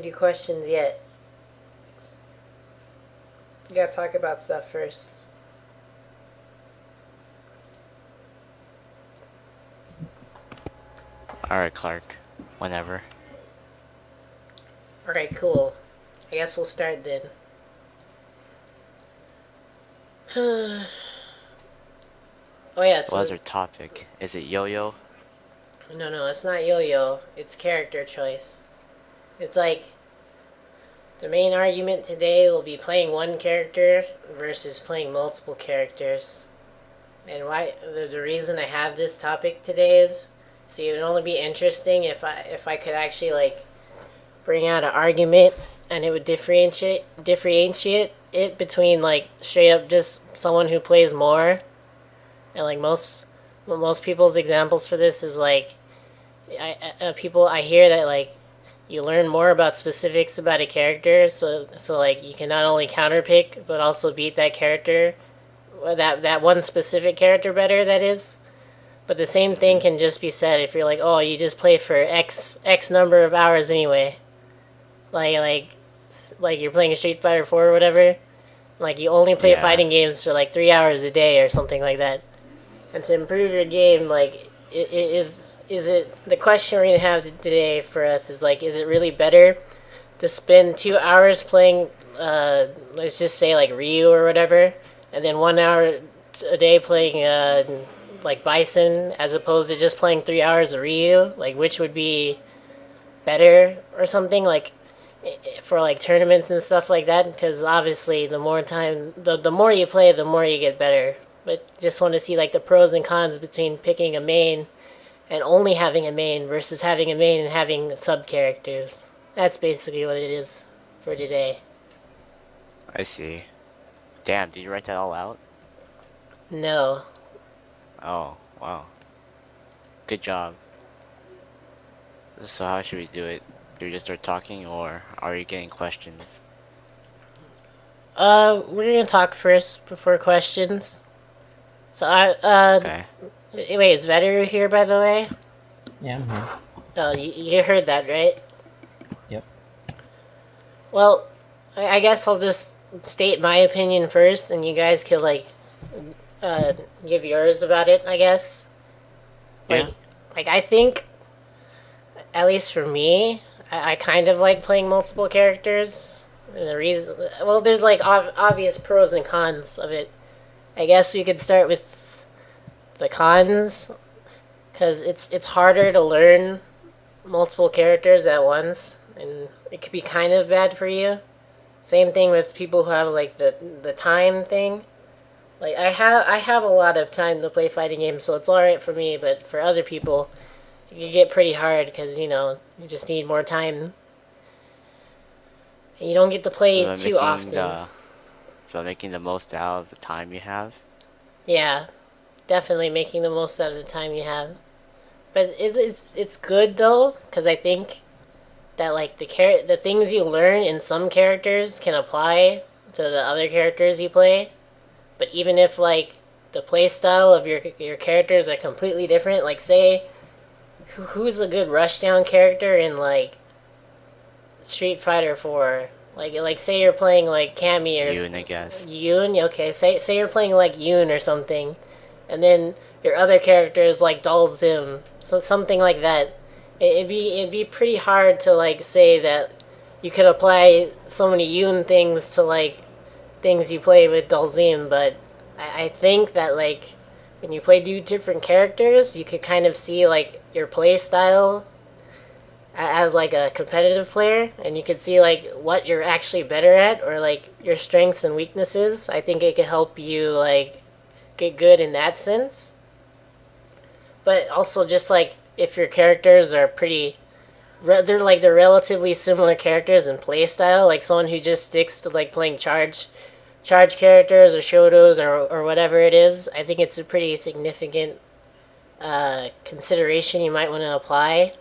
Do questions yet? You gotta talk about stuff first. Alright, Clark. Whenever. Alright, cool. I guess we'll start then. Oh yeah, What was so our topic? Is it yo-yo? no, it's not yo-yo. It's character choice. It's like the main argument today will be playing one character versus playing multiple characters. And why the reason I have this topic today is, see, it would only be interesting if I could actually like bring out an argument and it would differentiate it between like straight up just someone who plays more and like most people's examples for this is like people I hear that like you learn more about specifics about a character, so like you can not only counterpick but also beat that character, that one specific character better, that is. But the same thing Mm-hmm. can just be said if you're like, oh, you just play for x number of hours anyway, like like like you're playing Street Fighter 4 or whatever. Like you only play Yeah, fighting games for like 3 hours a day or something like that. And to improve your game, like is it the question we're gonna have today for us is like, is it really better to spend 2 hours playing, let's just say like Ryu or whatever, and then 1 hour a day playing like Bison, as opposed to just playing 3 hours of Ryu? Like which would be better or something, like for like tournaments and stuff like that? Because obviously the more time, the more you play, the more you get better. But just want to see like the pros and cons between picking a main and only having a main versus having a main and having sub characters. That's basically what it is for today. I see. Damn, did you write that all out? No. Oh, wow. Good job. So how should we do it? Do we just start talking or are you getting questions? We're gonna talk first before questions. So Okay. wait, is Veteru here, by the way? Yeah, I'm here. Oh, you heard that, right? Yep. Well, I guess I'll just state my opinion first, and you guys can like give yours about it. I guess. Yeah? Like, I think, at least for me, I kind of like playing multiple characters. And the reason, well, there's like obvious pros and cons of it. I guess we could start with the cons, because it's harder to learn multiple characters at once, and it could be kind of bad for you. Same thing with people who have like the time thing. Like I have a lot of time to play fighting games, so it's all right for me. But for other people, it can get pretty hard because you just need more time. And you don't get to So play by too making often. the so by making the most out of the time you have? Yeah, definitely making the most out of the time you have. But it's good though, because I think that like the things you learn in some characters can apply to the other characters you play. But even if like the play style of your characters are completely different, like say who's a good rushdown character in like Street Fighter 4? Like say you're playing like Cammy or You, I guess. Yoon. Okay, say you're playing like Yoon or something, and then your other character is like Zim, so something like that. It'd be pretty hard to like say that you could apply so many Yoon things to like things you play with Dalzim, but I think that like when you play two different characters, you could kind of see like your play style as like a competitive player, and you could see like what you're actually better at, or like your strengths and weaknesses. I think it could help you like get good in that sense. But also just like if your characters are they're relatively similar characters in play style, like someone who just sticks to like playing charge characters or shotos or whatever it is, I think it's a pretty significant consideration you might want to apply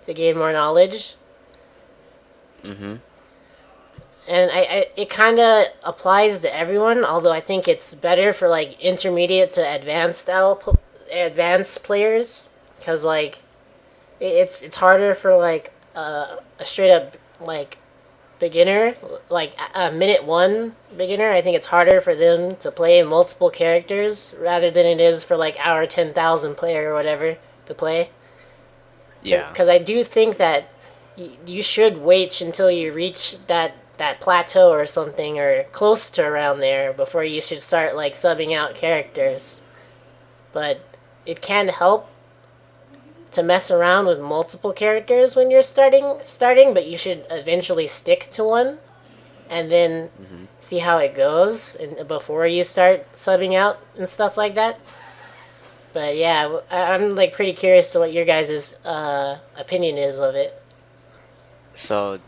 to gain more knowledge. Mm-hmm. And it kind of applies to everyone, although I think it's better for like intermediate to advanced players, because like it's harder for like a straight up like beginner, like a minute one beginner, I think it's harder for them to play multiple characters rather than it is for like our 10,000 player or whatever to play. Yeah. Because I do think that you should wait until you reach that plateau or something or close to around there before you should start like subbing out characters. But it can help to mess around with multiple characters when you're starting, but you should eventually stick to one and then Mm-hmm. see how it goes and before you start subbing out and stuff like that. But yeah, I'm like pretty curious to what your guys' opinion is of it. So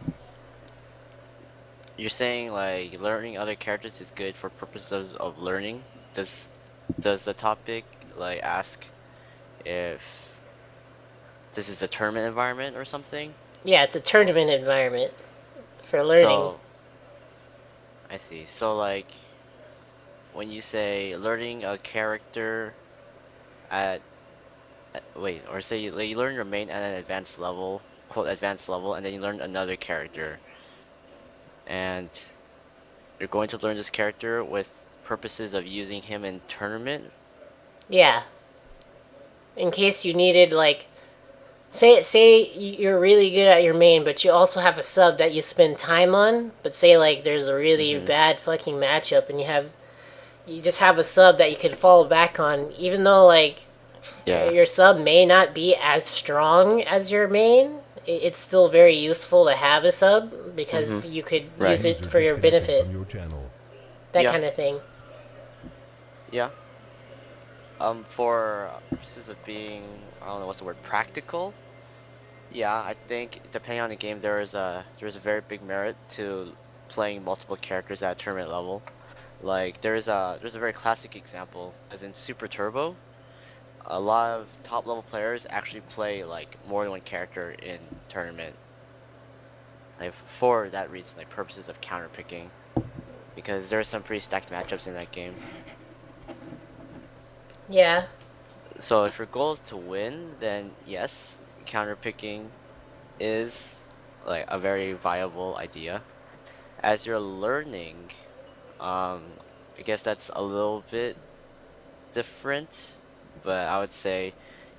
you're saying like learning other characters is good for purposes of learning? Does the topic like ask if this is a tournament environment or something? Yeah, it's a tournament environment for learning. So I see. So like when you say learning a character at, wait, or say you learn your main at an advanced level, quote advanced level, and then you learn another character, and you're going to learn this character with purposes of using him in tournament. Yeah, in case you needed like say you're really good at your main, but you also have a sub that you spend time on. But say like there's a really Mm-hmm. bad fucking matchup, and you just have a sub that you can fall back on, even though like Yeah. your sub may not be as strong as your main. It's still very useful to have a sub Mm-hmm. because you could Right. use it for your benefit, that Yeah. kind of thing. Yeah. For purposes of being, I don't know what's the word, practical. Yeah, I think depending on the game, there's a very big merit to playing multiple characters at a tournament level. Like there's a very classic example, as in Super Turbo. A lot of top level players actually play like more than one character in tournament. Like for that reason, like purposes of counter picking, because there are some pretty stacked matchups in that game. Yeah, So if your goal is to win, then yes, counter picking is like a very viable idea. As you're learning, um, I guess that's a little bit different, but I would say,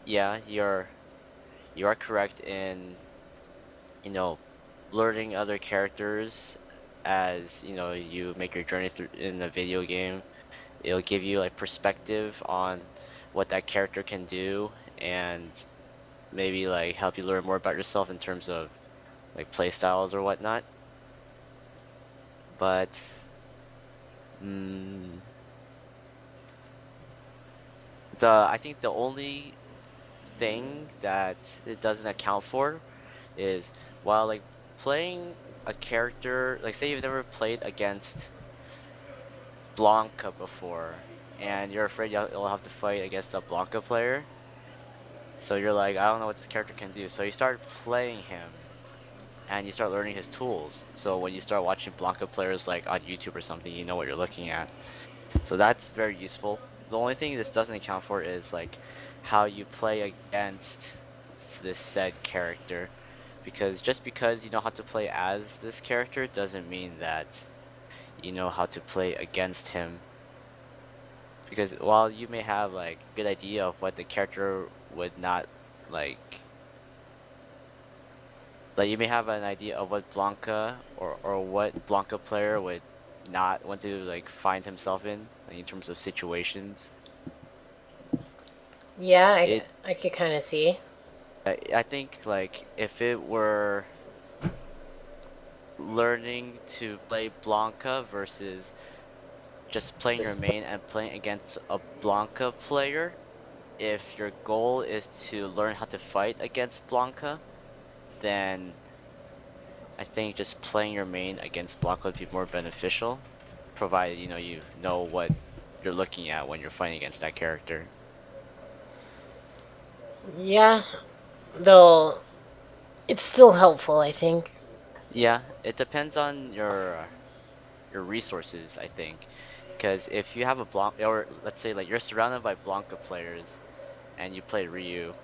yeah, you are correct in, you know, learning other characters as, you make your journey through in a video game. It'll give you like perspective on what that character can do and maybe like help you learn more about yourself in terms of like play styles or whatnot. But mm, I think the only thing that it doesn't account for is while like playing a character, like say you've never played against Blanca before and you're afraid you'll have to fight against a Blanca player. So you're like, I don't know what this character can do. So you start playing him and you start learning his tools. So when you start watching Blanca players like on YouTube or something, you know what you're looking at. So that's very useful. The only thing this doesn't account for is like how you play against this said character. Because just because you know how to play as this character doesn't mean that you know how to play against him. Because while you may have like good idea of what the character would not like like you may have an idea of what Blanca or what Blanca player would not want to like find himself in, like, in terms of situations. yeah, It I could kind of see. I think like if it were learning to play Blanca versus just playing your main and playing against a Blanca player, if your goal is to learn how to fight against Blanca, then I think just playing your main against Blanca would be more beneficial, provided you know what you're looking at when you're fighting against that character. Yeah, though it's still helpful, I think. Yeah, it depends on your resources, I think. Because if you have a Blanca, or let's say like you're surrounded by Blanca players and you play Ryu,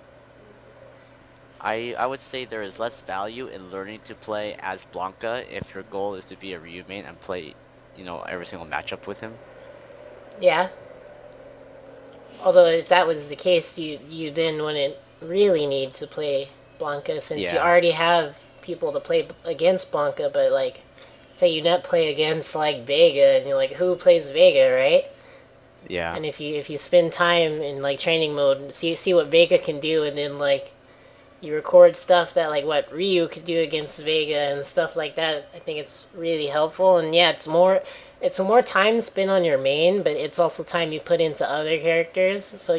I would say there is less value in learning to play as Blanca if your goal is to be a Ryu main and play, every single matchup with him. Yeah. Although if that was the case, you then wouldn't really need to play Blanca since you Yeah, already have people to play against Blanca. But like, say you net play against like Vega, and you're like, who plays Vega, right? yeah, And if you spend time in like training mode, see what Vega can do, and then like you record stuff that like what Ryu could do against Vega and stuff like that. I think it's really helpful, and yeah, it's more time spent on your main, but it's also time you put into other characters, so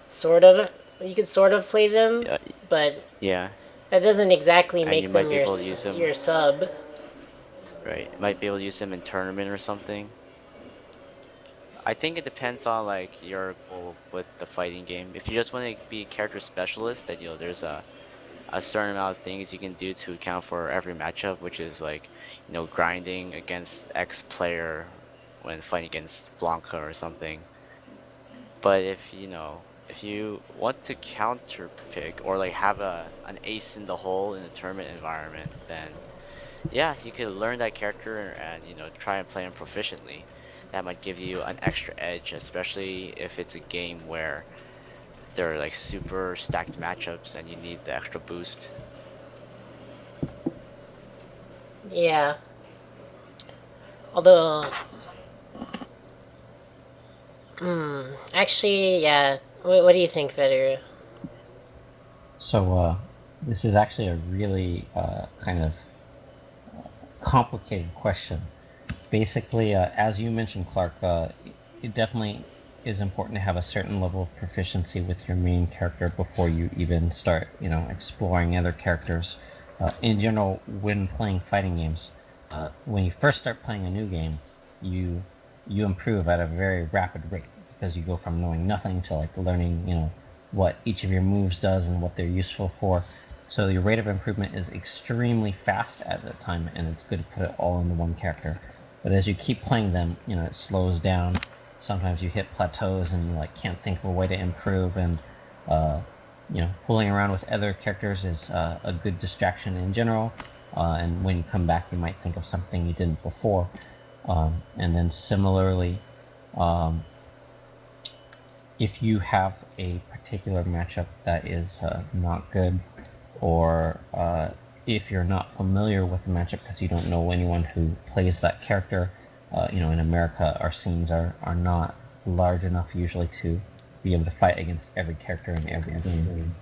sort of you could sort of play them, yeah, but yeah. that doesn't exactly And you make might them be your able to use him, your sub. right? Might be able to use him in tournament or something. I think it depends on like your goal with the fighting game. If you just want to be a character specialist, then there's a certain amount of things you can do to account for every matchup, which is like, grinding against X player when fighting against Blanca or something. But if you want to counter pick or like have an ace in the hole in the tournament environment, then yeah, you could learn that character and try and play him proficiently. That might give you an extra edge, especially if it's a game where there are like super stacked matchups and you need the extra boost. Yeah. Although, actually, yeah. What do you think, Veteru? So this is actually a really kind of complicated question. Basically, as you mentioned, Clark, it definitely is important to have a certain level of proficiency with your main character before you even start, exploring other characters. In general, when playing fighting games, when you first start playing a new game, you you improve at a very rapid rate because you go from knowing nothing to like learning, what each of your moves does and what they're useful for. So your rate of improvement is extremely fast at the time, and it's good to put it all into one character. But as you keep playing them, it slows down. Sometimes you hit plateaus and you like can't think of a way to improve. And fooling around with other characters is a good distraction in general. And when you come back, you might think of something you didn't before. And then similarly, um, if you have a particular matchup that is not good, or if you're not familiar with the matchup because you don't know anyone who plays that character, in America, our scenes are not large enough usually to be able to fight against every character in every game.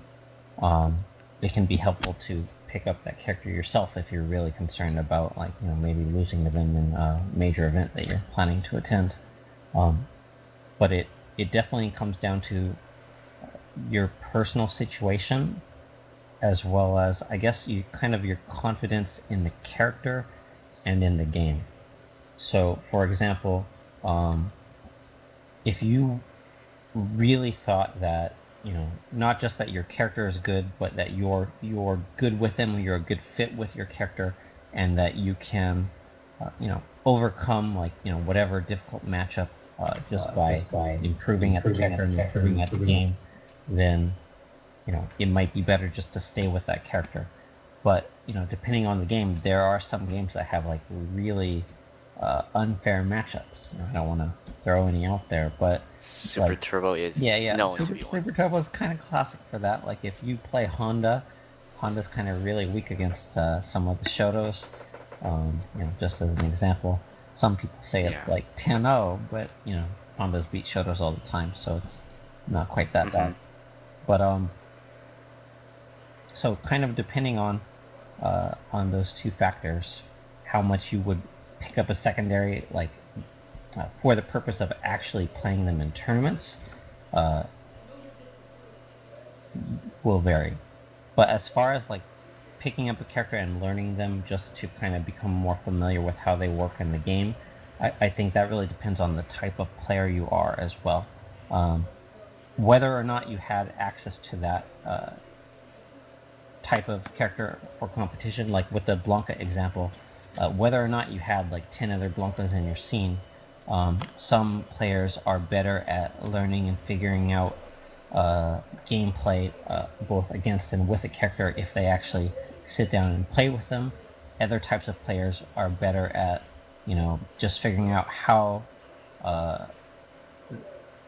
It can be helpful to pick up that character yourself if you're really concerned about, like, maybe losing to them in a major event that you're planning to attend. But it definitely comes down to your personal situation, as well as, I guess, your confidence in the character and in the game. So, for example, if you really thought that, not just that your character is good, but that you're good with them, you're a good fit with your character, and that you can, overcome, like, whatever difficult matchup just by improving at the character and improving at the game, then it might be better just to stay with that character. But depending on the game, there are some games that have like really unfair matchups. I don't want to throw any out there, but Super like, Turbo is yeah, known to Super be one. Super Turbo is kind of classic for that. Like if you play Honda's kind of really weak against some of the Shotos. Just as an example, some people say it's Yeah. like 10-0, but Honda's beat Shotos all the time, so it's not quite that bad. But so kind of depending on those two factors, how much you would pick up a secondary, like for the purpose of actually playing them in tournaments, uh, will vary. But as far as like picking up a character and learning them just to kind of become more familiar with how they work in the game, I think that really depends on the type of player you are as well. Whether or not you had access to that type of character for competition, like with the Blanca example, whether or not you had like 10 other Blancas in your scene, some players are better at learning and figuring out gameplay both against and with a character if they actually sit down and play with them. Other types of players are better at, just figuring out how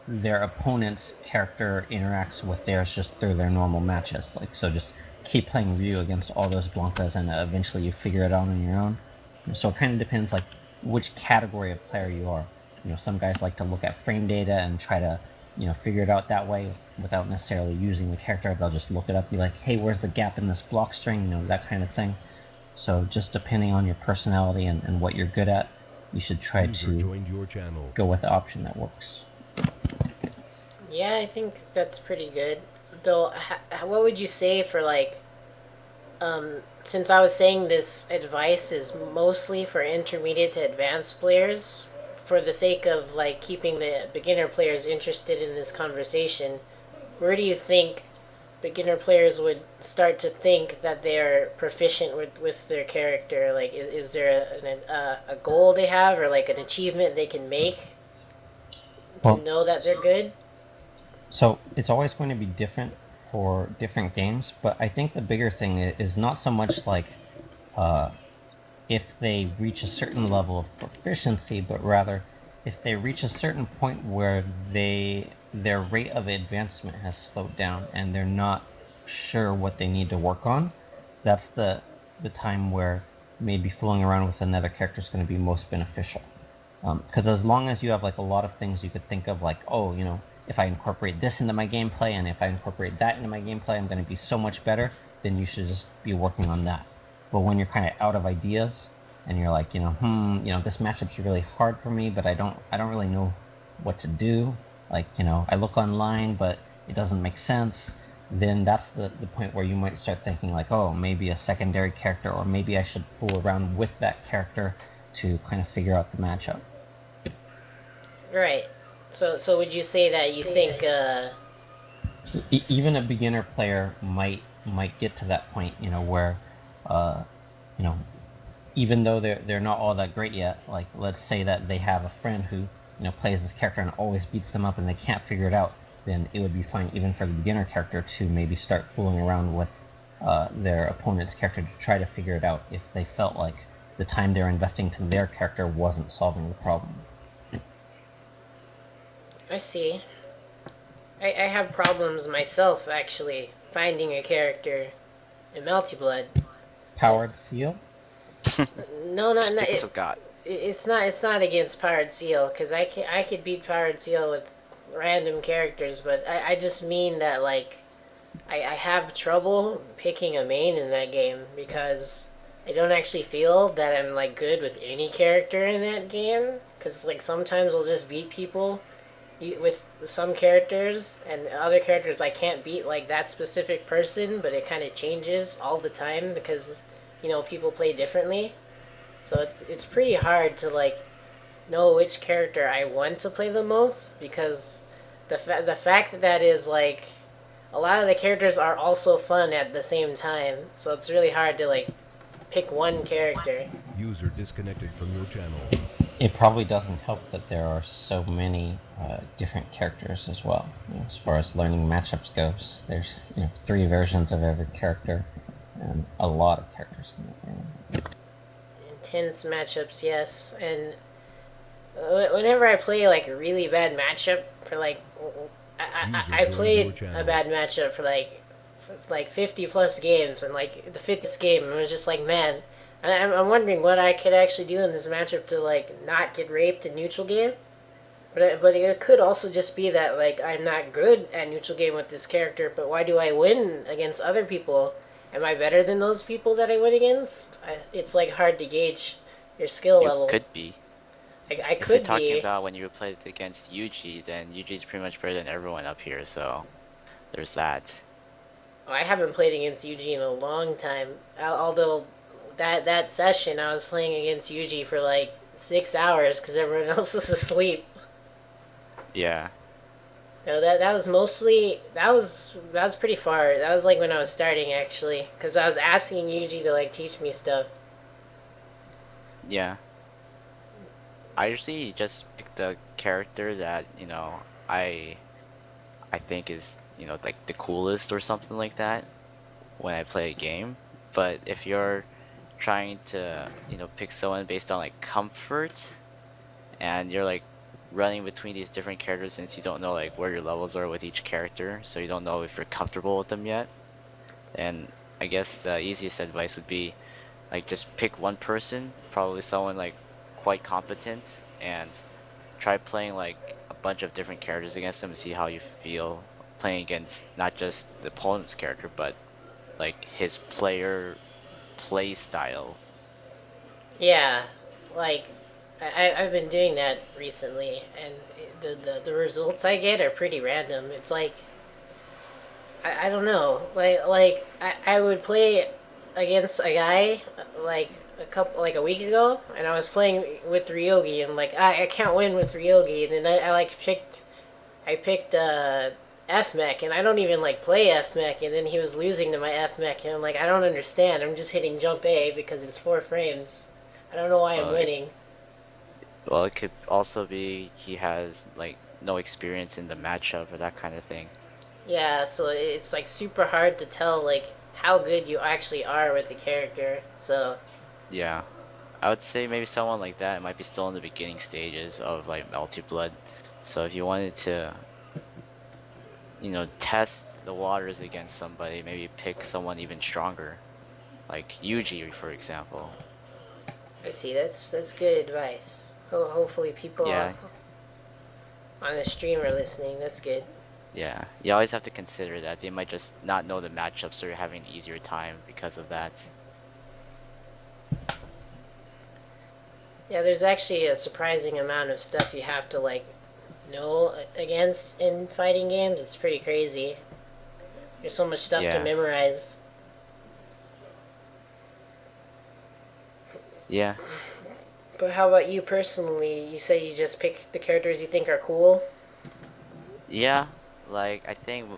their opponent's character interacts with theirs just through their normal matches. Like, so just keep playing Ryu against all those Blankas, and eventually you figure it out on your own. So it kind of depends, like, which category of player you are. Some guys like to look at frame data and try to, figure it out that way without necessarily using the character. They'll just look it up, be like, hey, where's the gap in this block string? That kind of thing. So just depending on your personality and what you're good at, you should try to go with the option that works. Yeah, I think that's pretty good. Though, what would you say for like, since I was saying this advice is mostly for intermediate to advanced players, for the sake of like keeping the beginner players interested in this conversation, where do you think beginner players would start to think that they're proficient with their character? Like, is there a goal they have or like an achievement they can make to Well, know that they're good? so it's always going to be different for different games, but I think the bigger thing is not so much like if they reach a certain level of proficiency, but rather if they reach a certain point where their rate of advancement has slowed down and they're not sure what they need to work on. That's the time where maybe fooling around with another character is going to be most beneficial. Because as long as you have like a lot of things you could think of, like, oh, if I incorporate this into my gameplay and if I incorporate that into my gameplay, I'm going to be so much better, then you should just be working on that. But when you're kind of out of ideas and you're like, this matchup's really hard for me, but I don't really know what to do. Like, I look online, but it doesn't make sense. Then that's the point where you might start thinking like, oh, maybe a secondary character, or maybe I should fool around with that character to kind of figure out the matchup. Right. So would you say that you think Even a beginner player might get to that point, where, uh, you know, even though they're not all that great yet. Like, let's say that they have a friend who plays this character and always beats them up, and they can't figure it out. Then it would be fine even for the beginner character to maybe start fooling around with their opponent's character to try to figure it out if they felt like the time they're investing to their character wasn't solving the problem. I see. I have problems myself actually finding a character in Melty Blood. Powered Seal? No, not Speaking of God. it's not against Powered Seal because I could beat Powered Seal with random characters, but I just mean that like I have trouble picking a main in that game because I don't actually feel that I'm like good with any character in that game because like sometimes I'll just beat people with some characters and other characters I can't beat like that specific person, but it kind of changes all the time because people play differently. So it's pretty hard to like know which character I want to play the most because the fact that is like a lot of the characters are also fun at the same time. So it's really hard to like pick one character. User disconnected from your channel. It probably doesn't help that there are so many different characters as well. As far as learning matchups goes, there's 3 versions of every character and a lot of characters in the game. Intense matchups, yes. And whenever I play like a really bad matchup for like I played a bad matchup for like 50 plus games, and like the 50th game it was just like, man, I'm wondering what I could actually do in this matchup to like not get raped in neutral game. But it could also just be that like I'm not good at neutral game with this character, but why do I win against other people? Am I better than those people that I win against? It's like hard to gauge your skill level. Could be. I If you're could talking be. about when you played against Yuji, then Yuji's pretty much better than everyone up here, so there's that. Oh, I haven't played against Yuji in a long time. Although that session I was playing against Yuji for like 6 hours because everyone else was asleep. Yeah. No, that was mostly that was pretty far. That was like when I was starting actually, because I was asking Yuji to like teach me stuff. Yeah. I usually just pick the character that, I think is, like the coolest or something like that when I play a game. But if you're trying to, pick someone based on like comfort, and you're like running between these different characters since you don't know like where your levels are with each character, so you don't know if you're comfortable with them yet. And I guess the easiest advice would be like just pick one person, probably someone like quite competent, and try playing like a bunch of different characters against them and see how you feel playing against not just the opponent's character, but like his play style. Yeah, like I've been doing that recently, and the results I get are pretty random. It's like I don't know, I would play against a guy like a week ago, and I was playing with Ryogi, and like I can't win with Ryogi, and then I like picked FMech, and I don't even like play FMech, and then he was losing to my FMech, and I'm like, I don't understand. I'm just hitting jump A because it's 4 frames. I don't know why I'm Like, winning. well, it could also be he has like no experience in the matchup or that kind of thing. Yeah, so it's like super hard to tell like how good you actually are with the character. So Yeah. I would say maybe someone like that might be still in the beginning stages of like Melty Blood. So if you wanted to, test the waters against somebody, maybe pick someone even stronger, like Yuji, for example. I see that's good advice. Hopefully people Yeah, on the stream are listening. That's good. yeah. You always have to consider that they might just not know the matchup, so you're having an easier time because of that. Yeah, there's actually a surprising amount of stuff you have to like know against in fighting games. It's pretty crazy. There's so much stuff to Yeah, memorize. yeah, But how about you personally? You say you just pick the characters you think are cool. yeah. Like I think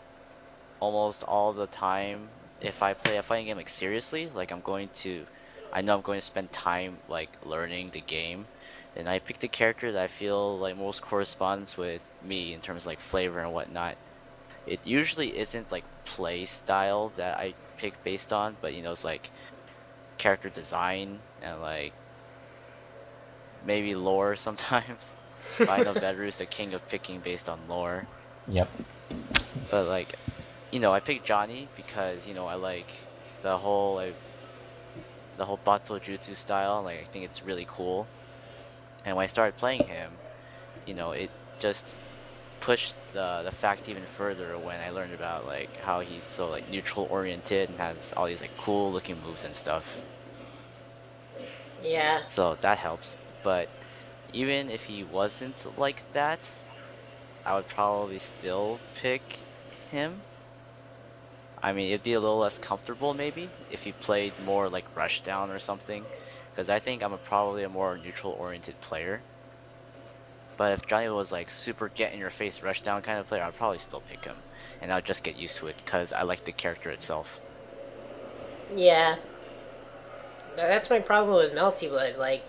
almost all the time, if I play a fighting game like seriously, like I know I'm going to spend time like learning the game, and I pick the character that I feel like most corresponds with me in terms of like flavor and whatnot. It usually isn't like play style that I pick based on, but it's like character design and like maybe lore sometimes. But I know Veteru is the king of picking based on lore. Yep. But like, I picked Johnny because I like the whole like the whole Bato Jutsu style. Like I think it's really cool. And when I started playing him, it just pushed the fact even further when I learned about like how he's so like neutral oriented and has all these like cool looking moves and stuff. Yeah, So that helps. But even if he wasn't like that, I would probably still pick him. I mean, it'd be a little less comfortable maybe if he played more like Rushdown or something, because I think I'm probably a more neutral oriented player. But if Johnny was like super get in your face Rushdown kind of player, I'd probably still pick him, and I'd just get used to it because I like the character itself. yeah. That's my problem with Melty Blood. Like,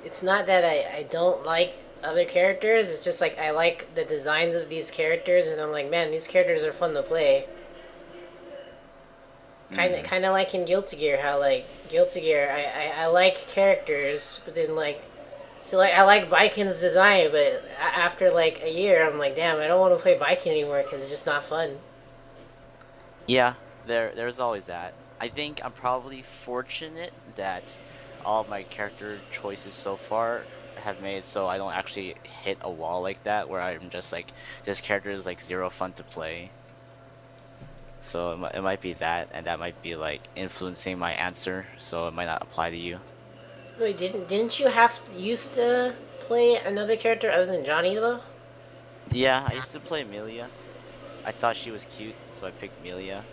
it's not that I don't like other characters. It's just like I like the designs of these characters, and I'm like, man, these characters are fun to play. Mm. Kind of like in Guilty Gear, how like Guilty Gear, I like characters, but then like, so like I like Baiken's design, but after like a year, I'm like, damn, I don't want to play Baiken anymore because it's just not fun. Yeah, there's always that. I think I'm probably fortunate that all of my character choices so far have made so I don't actually hit a wall like that where I'm just like this character is like zero fun to play. So it might be that, and that might be like influencing my answer, so it might not apply to you. Wait, didn't you have used to play another character other than Johnny though? Yeah, I used to play Amelia. I thought she was cute, so I picked Amelia.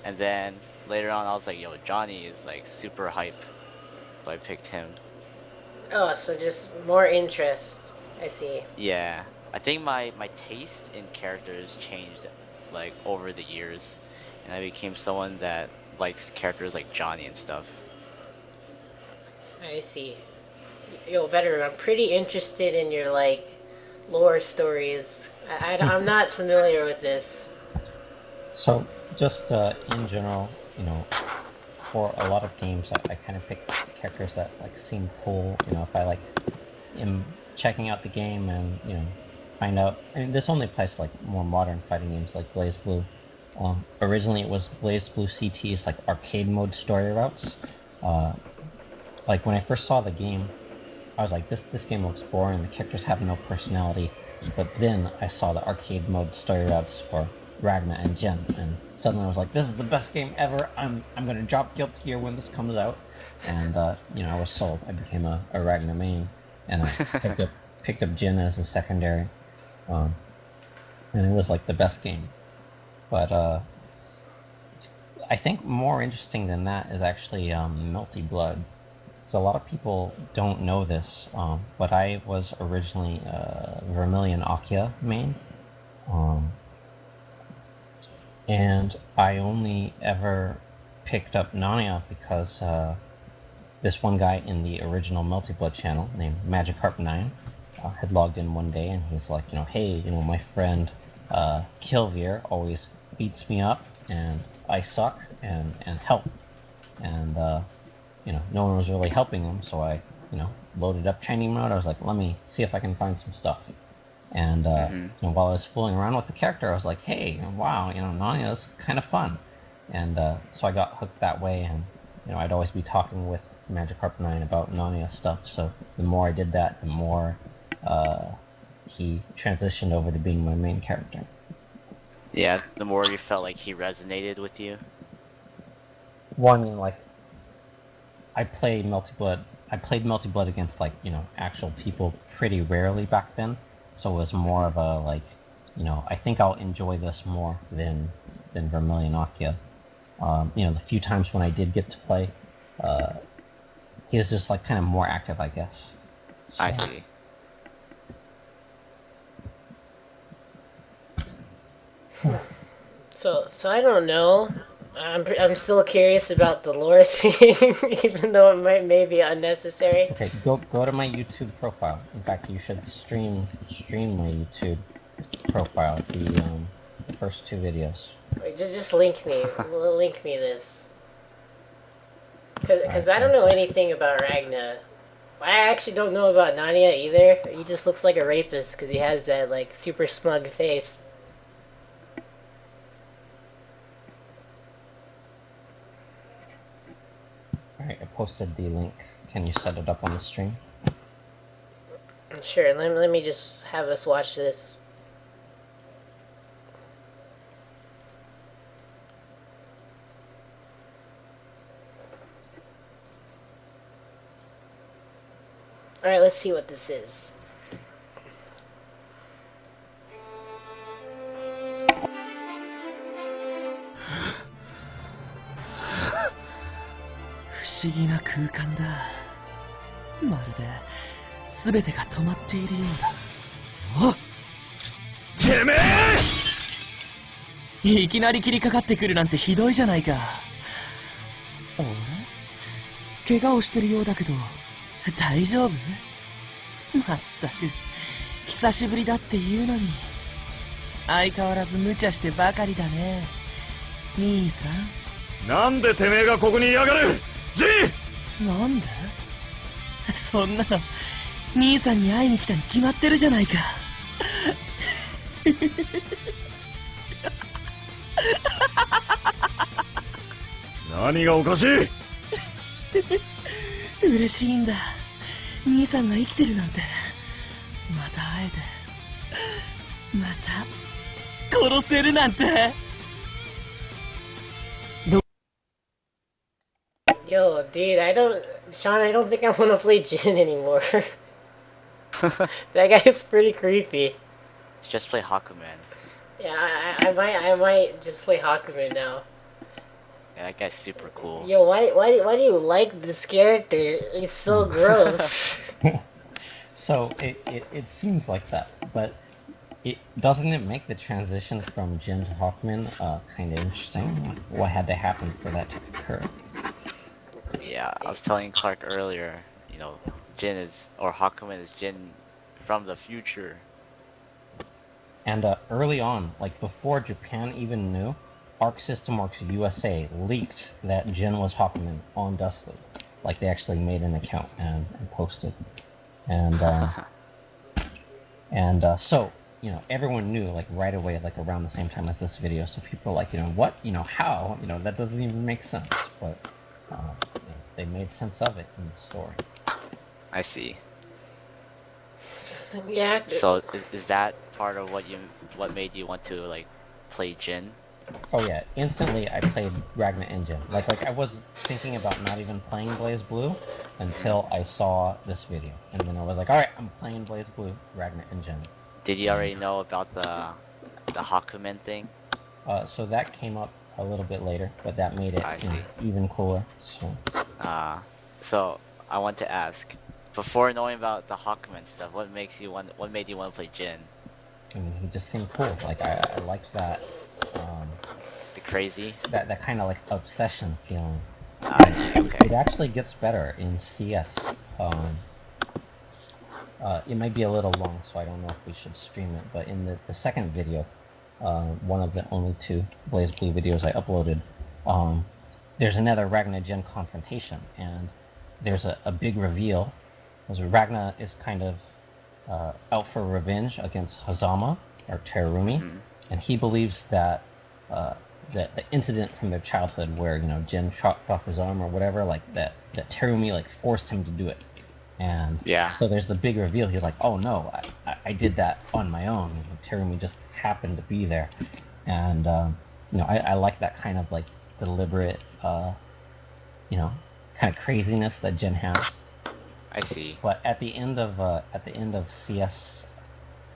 And then later on, I was like, yo, Johnny is like super hype, so I picked him. Oh, so just more interest. I see. Yeah, I think my taste in characters changed like over the years, and I became someone that likes characters like Johnny and stuff. I see. Yo, Veteru, I'm pretty interested in your lore stories. I'm not familiar with this. So, just in general, for a lot of games, I kind of pick characters that like seem cool. If I like am checking out the game and find out. I mean, this only applies to like more modern fighting games like Blaze Blue. Originally, it was Blaze Blue CT's like arcade mode story routes. Uh, like when I first saw the game, I was like, this game looks boring. The characters have no personality. But then I saw the arcade mode story routes for Ragna and Jin, and suddenly I was like, this is the best game ever. I'm gonna drop Guilty Gear when this comes out, and I was sold. I became a Ragna main, and I picked up Jin as a secondary, um, and it was like the best game. But I think more interesting than that is actually Melty Blood. So a lot of people don't know this, but I was originally Vermilion Akia main, and I only ever picked up Nania because this one guy in the original Melty Blood channel named Magikarp9 had logged in one day, and he was like, hey, my friend Kilvir always beats me up, and I suck, and help, and no one was really helping him, so I, loaded up training mode. I was like, let me see if I can find some stuff. And while I was fooling around with the character, I was like, hey, wow, Nanya's kind of fun. And so I got hooked that way, and I'd always be talking with Magikarp9 about Nanya stuff. So the more I did that, the more he transitioned over to being my main character. Yeah, the more you felt like he resonated with you. Well, I mean, like, I played Melty Blood against like actual people pretty rarely back then, so it was more of a like, I think I'll enjoy this more than Vermilion Akia. The few times when I did get to play, he was just like kind of more active, I guess. So. I see. So I don't know. I'm still curious about the lore thing, even though it may be unnecessary. Okay, go to my YouTube profile. In fact, you should stream my YouTube profile. The first 2 videos. Wait, just link me this, because I don't know anything about Ragna. I actually don't know about Nanya either. He just looks like a rapist because he has that like super smug face. Alright, I posted the link. Can you set it up on the stream? Sure, let me just have us watch this. Alright, let's see what this is.いきなり切りかかってくるなんてひどいじゃないか。あれ？怪我をしてるようだけど、大丈夫？まったく、久しぶりだって言うのに。相変わらず無茶してばかりだね。兄さん。なんでてめえがここにいやがる？ジン！なんで？そんなの、兄さんに会いに来たに決まってるじゃないか。何がおかしい？嬉しいんだ。兄さんが生きてるなんて。また会えて。また殺せるなんて。Yo, dude, Sean, I don't think I want to play Jin anymore. That guy's pretty creepy. Just play Hakuman. Yeah, I might just play Hakuman now. Yeah, that guy's super cool. Yo, why do you like this character? He's so gross. So it seems like that, but doesn't it make the transition from Jin to Hawkman kind of interesting? What had to happen for that to occur? Yeah, I was telling Clark earlier, Jin is, or Hakuman is Jin from the future. And early on, like before Japan even knew, Arc System Works USA leaked that Jin was Hakumen on Dustly. Like they actually made an account and posted. And so, everyone knew like right away, like around the same time as this video. So people were like, what, how, that doesn't even make sense. But they made sense of it in the story. I see. Yeah. So is that part of what made you want to like play Jin? Oh yeah, instantly I played Ragna Engine. Like I was thinking about not even playing Blaze Blue until I saw this video, and then I was like, all right, I'm playing Blaze Blue, Ragna Engine. Did you already know about the Hakumen thing? So that came up a little bit later, but that made it I see. even cooler. So So I want to ask, before knowing about the Hakumen stuff, what made you want to play Jin? I mean, he just seemed cool. Like I like that. The crazy? That kind of like obsession feeling. I see. It Okay. actually gets better in CS. It might be a little long, so I don't know if we should stream it. But in the second video, one of the only 2 Blaze Blue videos I uploaded, there's another Ragna Jin confrontation, and there's a big reveal. Because Ragna is kind of out for revenge against Hazama, or Terumi, and he believes that the incident from their childhood where Jin chopped off his arm or whatever, like that Terumi like forced him to do it. And so there's the big reveal. He's like, oh no, I did that on my own. Terumi just happened to be there. And I like that kind of like deliberate kind of craziness that Jin has. I see. But at the end of CS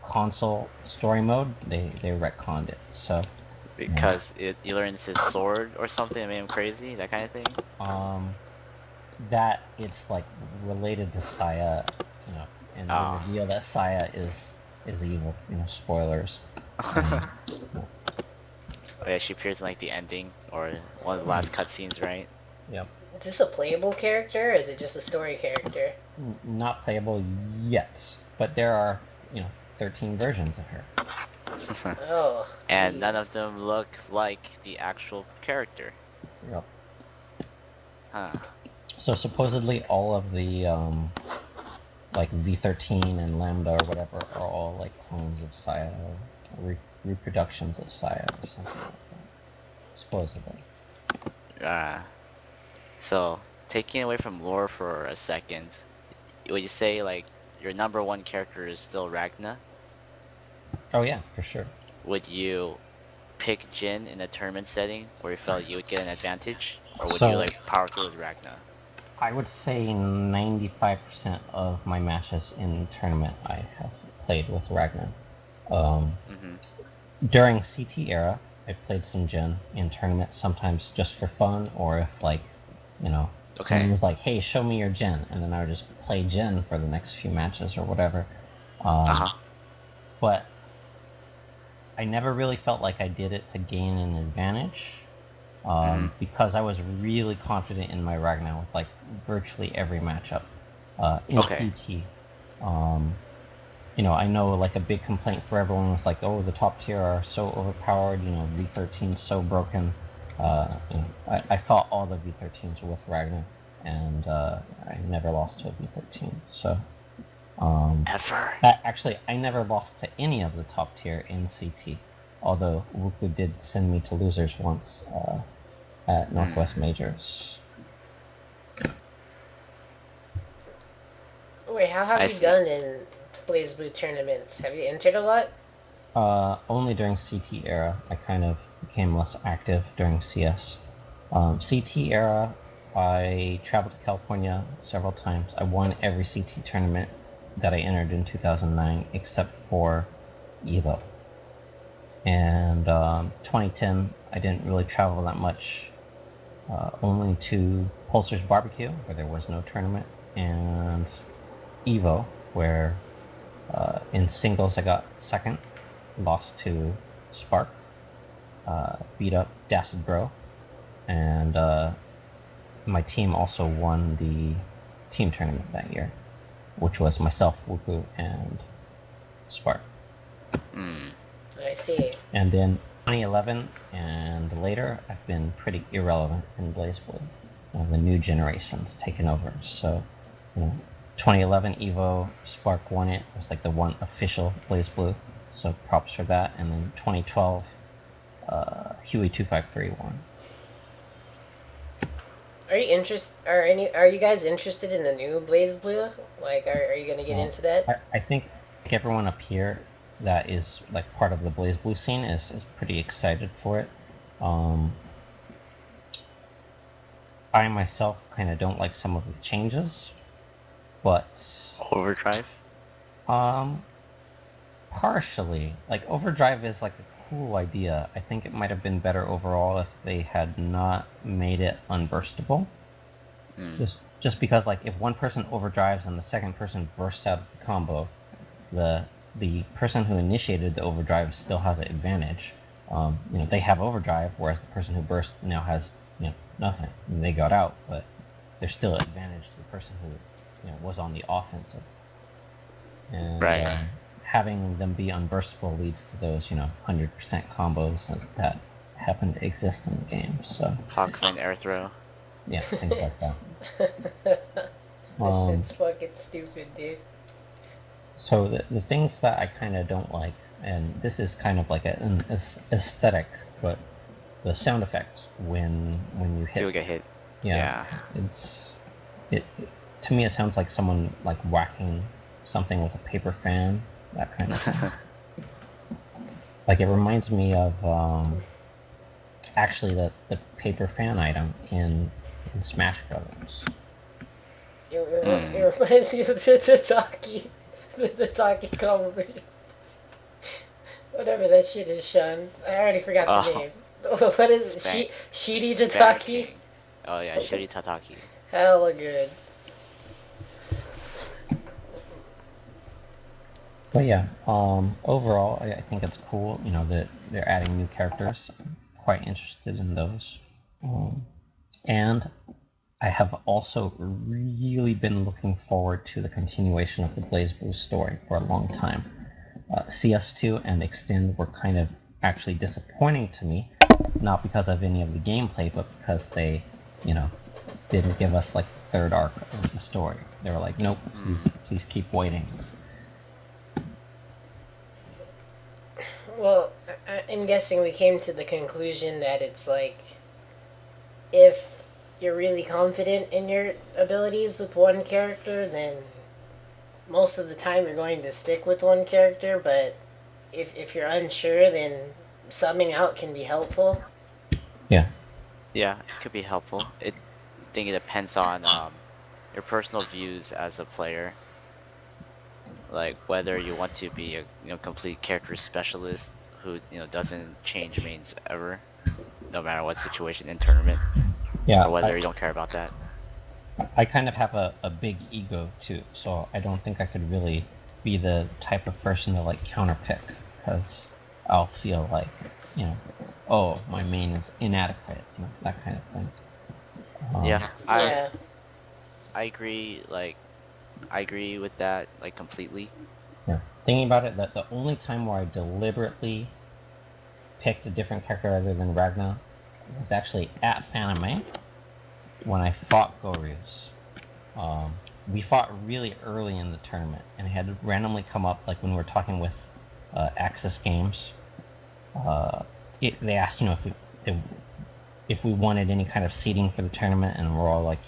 console story mode, they retconned it. So because he learns his sword or something that made him crazy, that kind of thing. That it's like related to Saya, and the reveal that Saya is evil. Spoilers. Oh yeah, she appears in like the ending or one of the last cutscenes, right? Yep. Is this a playable character, or is it just a story character? Not playable yet, but there are 13 versions of her. Oh. And geez. none of them look like the actual character. Yep. Huh. So supposedly all of the like V13 and Lambda or whatever are all like clones of Saya, or reproductions of Saya or something like that. Supposedly. So taking away from lore for a second, would you say like your number 1 character is still Ragna? Oh yeah, for sure. Would you pick Jin in a tournament setting where you felt you would get an advantage, or would So- you like power through with Ragna? I would say 95% of my matches in tournament I have played with Ragnar. During CT era, I played some Jin in tournament, sometimes just for fun, or if like, someone was like, hey, show me your Jin, and then I would just play Jin for the next few matches or whatever. But I never really felt like I did it to gain an advantage. Because I was really confident in my Ragnar with like virtually every matchup in CT. I know like a big complaint for everyone was like, oh, the top tier are so overpowered, V13's so broken. I fought all the V13s with Ragnar, and I never lost to a V13. So Ever? Actually, I never lost to any of the top tier in CT. Although Wuku did send me to losers once at Northwest Majors. Wait, how have you done in Blaze Blue tournaments? Have you entered a lot? Only during CT era. I kind of became less active during CS. CT era, I traveled to California several times. I won every CT tournament that I entered in 2009 except for EVO. And 2010, I didn't really travel that much. Only to Pulsar's Barbecue, where there was no tournament, and EVO, where in singles I got second, lost to Spark, beat up Dacid Bro, and my team also won the team tournament that year, which was myself, Wuku, and Spark. I see. And then 2011 and later, I've been pretty irrelevant in BlazBlue. The new generation's taken over. So, 2011 Evo Spark won it. It was like the one official BlazBlue. So props for that. And then 2012, Huey 253 won. Are you guys interested in the new Blaze Blue? Like, are you gonna get into that? I think everyone up here that is like part of the BlazBlue scene is pretty excited for it. I myself kind of don't like some of the changes, but Overdrive. Partially, like Overdrive is like a cool idea. I think it might have been better overall if they had not made it unburstable. Just because like if one person overdrives and the second person bursts out of the combo, the person who initiated the overdrive still has an advantage. They have overdrive, whereas the person who burst now has nothing. I mean, they got out, but there's still an advantage to the person who was on the offensive. And, Right. Having them be unburstable leads to those 100% combos that happen to exist in the game. So Hawkman air throw. yeah, things like that. This shit's fucking stupid, dude. So the things that I kind of don't like, and this is kind of like an aesthetic, but the sound effect when you hit. People get hit. Yeah. It to me it sounds like someone like whacking something with a paper fan, that kind of thing. Like it reminds me of actually the paper fan item in Smash Brothers. It reminds me of the Taki combo. Whatever that shit is, Sean. I already forgot the name. What is it? Shiri Tataki? Oh yeah, Shiri Tataki. Hella good. But yeah, overall, I think it's cool. That they're adding new characters. I'm quite interested in those. And I have also really been looking forward to the continuation of the BlazBlue story for a long time. CS2 and Extend were kind of actually disappointing to me, not because of any of the gameplay, but because they, didn't give us like the third arc of the story. They were like, nope, please keep waiting. Well, I'm guessing we came to the conclusion that it's like, if you're really confident in your abilities with one character, then most of the time you're going to stick with one character, but if you're unsure, then subbing out can be helpful. Yeah. Yeah, it could be helpful. I think it depends on your personal views as a player. Like whether you want to be a complete character specialist who doesn't change mains ever, no matter what situation in tournament. Yeah. Or whether you don't care about that. I kind of have a big ego too, so I don't think I could really be the type of person to like counterpick, because I'll feel like oh, my main is inadequate, that kind of thing. Yeah, Yeah. I agree. Like, I agree with that, like completely. Yeah. Thinking about it, that the only time where I deliberately picked a different character other than Ragnar was actually at Fanime when I fought Goryus. We fought really early in the tournament, and it had randomly come up, like when we were talking with Axis Games. They asked, if we wanted any kind of seeding for the tournament, and we're all like,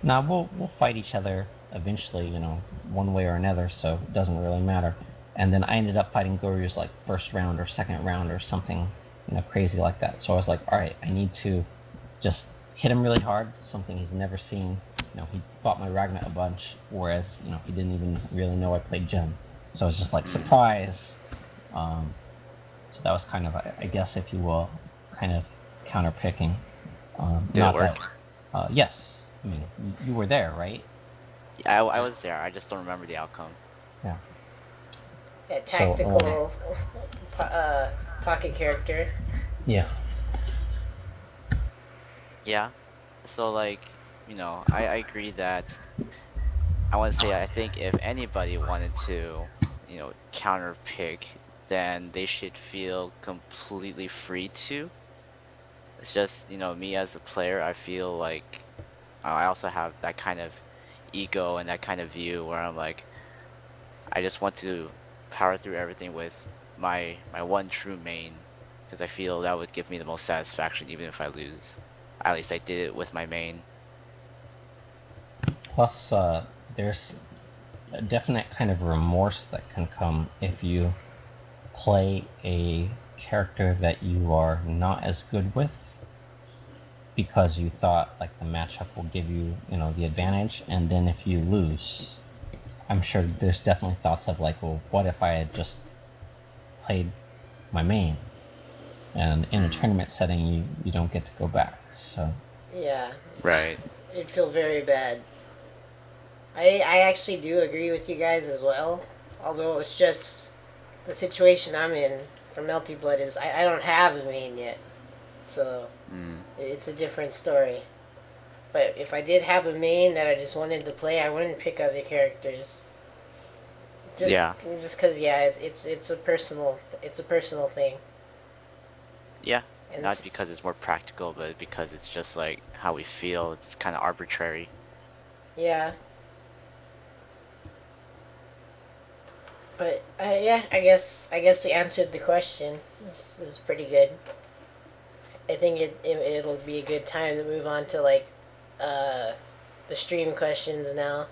nah, we'll fight each other eventually, one way or another, so it doesn't really matter. And then I ended up fighting Goryu's like first round or second round or something, crazy like that. So I was like, all right, I need to just hit him really hard, something he's never seen. He fought my Ragnar a bunch, whereas, he didn't even really know I played Jin. So it was just like, surprise! So that was kind of, I guess, if you will, kind of counter-picking. Did it work? Yes. I mean, you were there, right? Yeah, I was there. I just don't remember the outcome. Yeah. That tactical pocket character. Yeah. Yeah. So like, I agree that I want to say I think if anybody wanted to, counter pick then they should feel completely free to. It's just, me as a player, I feel like I also have that kind of ego and that kind of view where I'm like, I just want to power through everything with my one true main because I feel that would give me the most satisfaction even if I lose. At least I did it with my main. Plus, there's a definite kind of remorse that can come if you play a character that you are not as good with because you thought like the matchup will give you, the advantage, and then if you lose, I'm sure there's definitely thoughts of like, well, what if I had just played my main? And in a tournament setting, you don't get to go back. So Yeah, Right. it'd feel very bad. I actually do agree with you guys as well. Although it's just the situation I'm in for Melty Blood is I don't have a main yet. So it's a different story. But if I did have a main that I just wanted to play, I wouldn't pick other characters. Just, Yeah. just because it's a personal thing. Yeah. And Not because it's more practical, but because it's just like how we feel. It's kind of arbitrary. Yeah. But yeah, I guess we answered the question. This is pretty good. I think it'll be a good time to move on to like the stream questions now.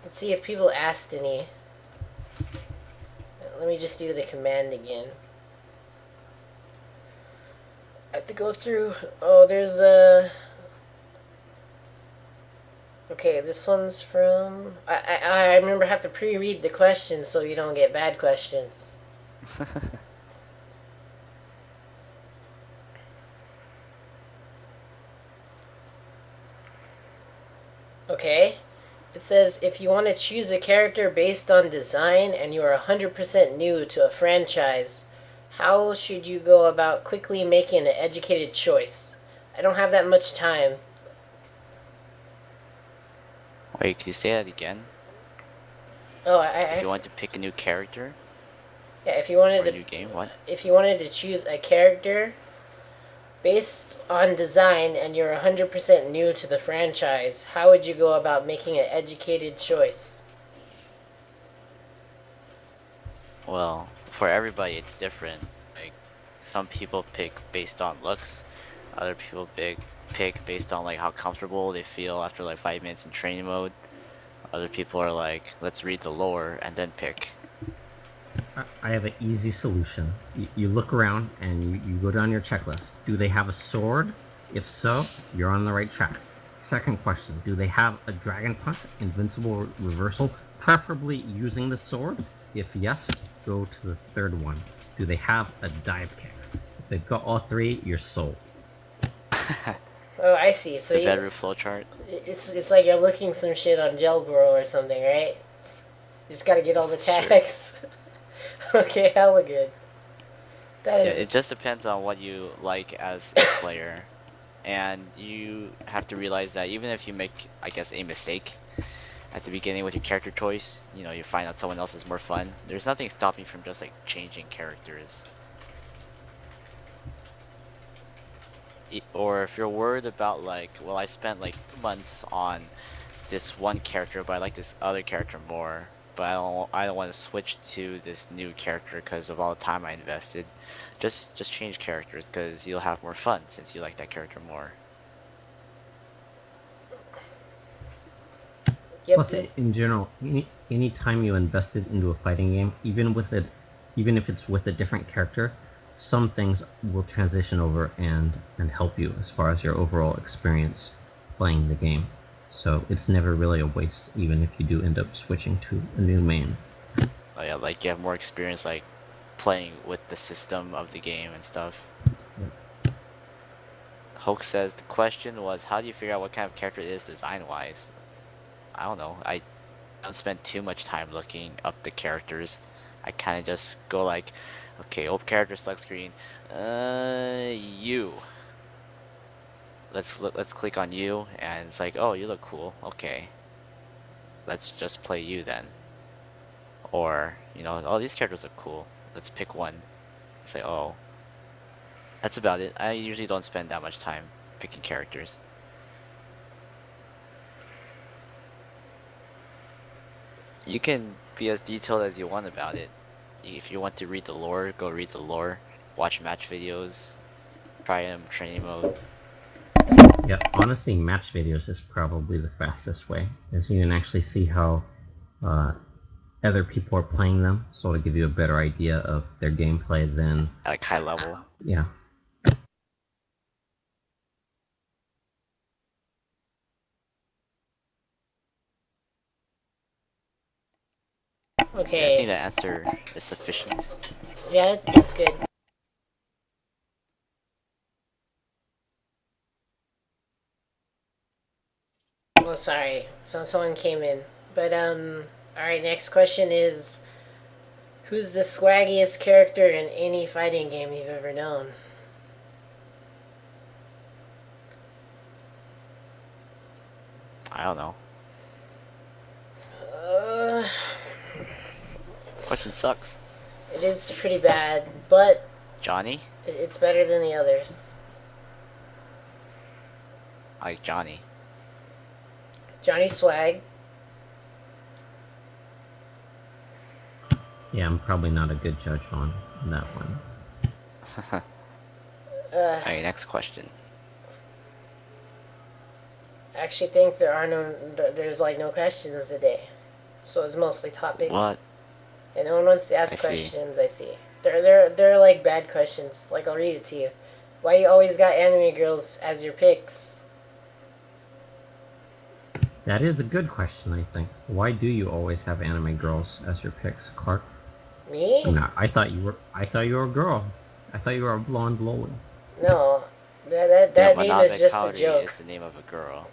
Let's see if people asked any. Let me just do the command again. I have to go through. Oh, there's a. Okay, this one's from. I remember I have to pre-read the questions so you don't get bad questions. Okay. It says if you want to choose a character based on design and you are 100% new to a franchise, how should you go about quickly making an educated choice? I don't have that much time. Wait, can you say that again? Oh, If you want to pick a new character yeah, if you wanted or a to new game, what? if you wanted to choose a character based on design and you're 100% new to the franchise, how would you go about making an educated choice? Well, for everybody, it's different. Like, some people pick based on looks, other people pick based on like how comfortable they feel after like 5 minutes in training mode. Other people are like, let's read the lore and then pick. I have an easy solution. You look around and you go down your checklist. Do they have a sword? If so, you're on the right track. Second question, do they have a dragon punch, invincible reversal, preferably using the sword? If yes, go to the third one. Do they have a dive kick? If they've got all three, you're sold. Oh, I see. So The you, Veteru flowchart. it's like you're looking some shit on Gelbro or something, right? You just gotta get all the Sure. tags. Okay, hella good. That Yeah, is. it just depends on what you like as a player. And you have to realize that even if you make, I guess, a mistake at the beginning with your character choice, you find out someone else is more fun. There's nothing stopping you from just like changing characters. Or if you're worried about like, well, I spent like months on this one character, but I like this other character more, but I don't want to switch to this new character because of all the time I invested. Just change characters because you'll have more fun since you like that character more. Yep. Plus, in general, any time you invested into a fighting game, even if it's with a different character, some things will transition over and help you as far as your overall experience playing the game. So it's never really a waste, even if you do end up switching to a new main. Oh yeah, like you have more experience like playing with the system of the game and stuff. Hoke says the question was, how do you figure out what kind of character it is design-wise? I don't know. I don't spend too much time looking up the characters. I kind of just go like, okay, open character, select screen. You. Let's click on you, and it's like, oh, you look cool. Okay. Let's just play you then. Or, you know, oh, these characters are cool. Let's pick one. It's like, oh. That's about it. I usually don't spend that much time picking characters. You can be as detailed as you want about it. If you want to read the lore, go read the lore. Watch match videos. Try them, training mode. Yeah, honestly, match videos is probably the fastest way, because you can actually see how other people are playing them, so it'll give you a better idea of their gameplay than, At like high level. yeah. Yeah, I Okay. think that answer is sufficient. Yeah, it's good. Oh, sorry. Someone came in. But, alright, next question is, who's the swaggiest character in any fighting game you've ever known? I don't know. Uh, Question sucks. it is pretty bad, but Johnny? it's better than the others. I like Johnny. Johnny Swag. Yeah, I'm probably not a good judge on that one. Alright, next question. I actually think there's like no questions today. So it's mostly topic. What? And no one wants to ask I see. questions, I see. They're like bad questions. Like, I'll read it to you. Why you always got anime girls as your picks? That is a good question, I think. Why do you always have anime girls as your picks, Clark? Me? No, I thought you were a girl. I thought you were a blonde loli. No. That name Manabe is just Kaori a joke. is the name of a girl.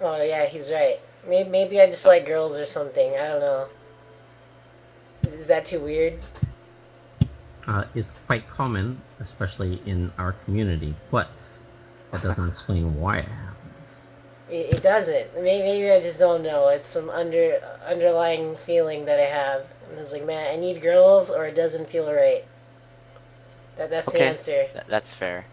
Oh, yeah, he's right. Maybe I just like girls or something. I don't know. Is that too weird? Is quite common, especially in our community, but that doesn't explain why it happens. It doesn't. Maybe I just don't know. It's some underlying feeling that I have. And it's like, man, I need girls or it doesn't feel right. That's the answer. That's fair.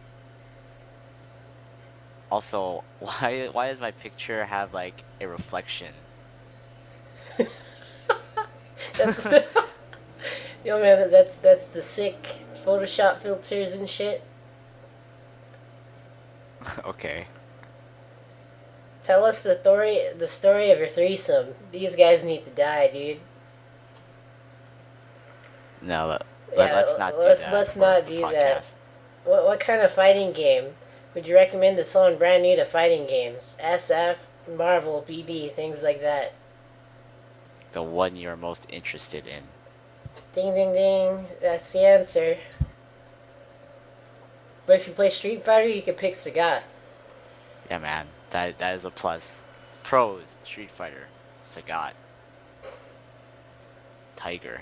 Also, why does my picture have like a reflection? Yo, man, that's the sick Photoshop filters and shit. Okay. Tell us the story of your threesome. These guys need to die, dude. No, Yeah, let's not do let's- that. let's for not the do that. podcast. What kind of fighting game would you recommend to someone brand new to fighting games? SF, Marvel, BB, things like that. The one you're most interested in. Ding ding ding. That's the answer. But if you play Street Fighter, you can pick Sagat. Yeah, man, that is a plus. Pros: Street Fighter, Sagat, Tiger.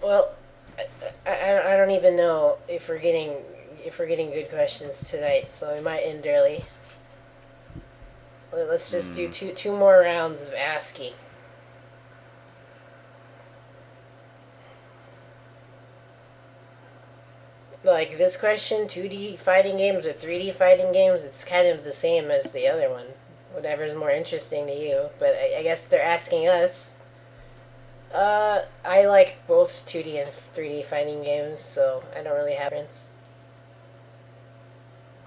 Well, I don't even know if we're getting good questions tonight, so we might end early. Let's just do two more rounds of asking. Like this question, 2D fighting games or 3D fighting games, it's kind of the same as the other one. Whatever's more interesting to you, but I guess they're asking us. I like both 2D and 3D fighting games, so I don't really have preference.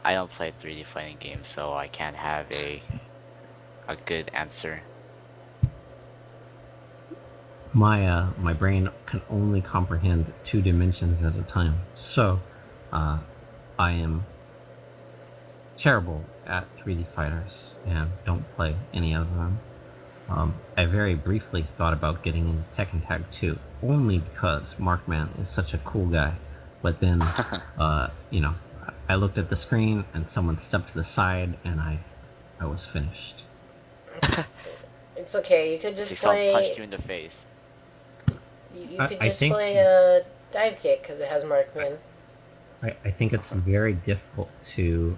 I don't play 3D fighting games, so I can't have a good answer. My brain can only comprehend 2 dimensions at a time, so I am terrible at 3D fighters and don't play any of them. I very briefly thought about getting into Tekken Tag 2, only because Markman is such a cool guy. But then, I looked at the screen and someone stepped to the side and I was finished. It's okay. You could just See, someone play. punched you in the face. You I could just think- play dive kick because it has Markman. I think it's very difficult to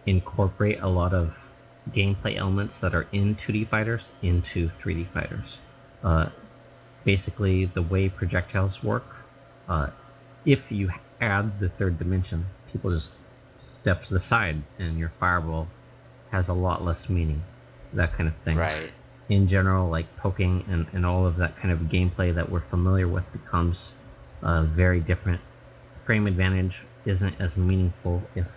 incorporate a lot of gameplay elements that are in 2D fighters into 3D fighters. Basically, the way projectiles work, if you add the third dimension, people just step to the side and your fireball has a lot less meaning. That kind of thing. Right. In general, like poking and all of that kind of gameplay that we're familiar with becomes very different. Frame advantage isn't as meaningful if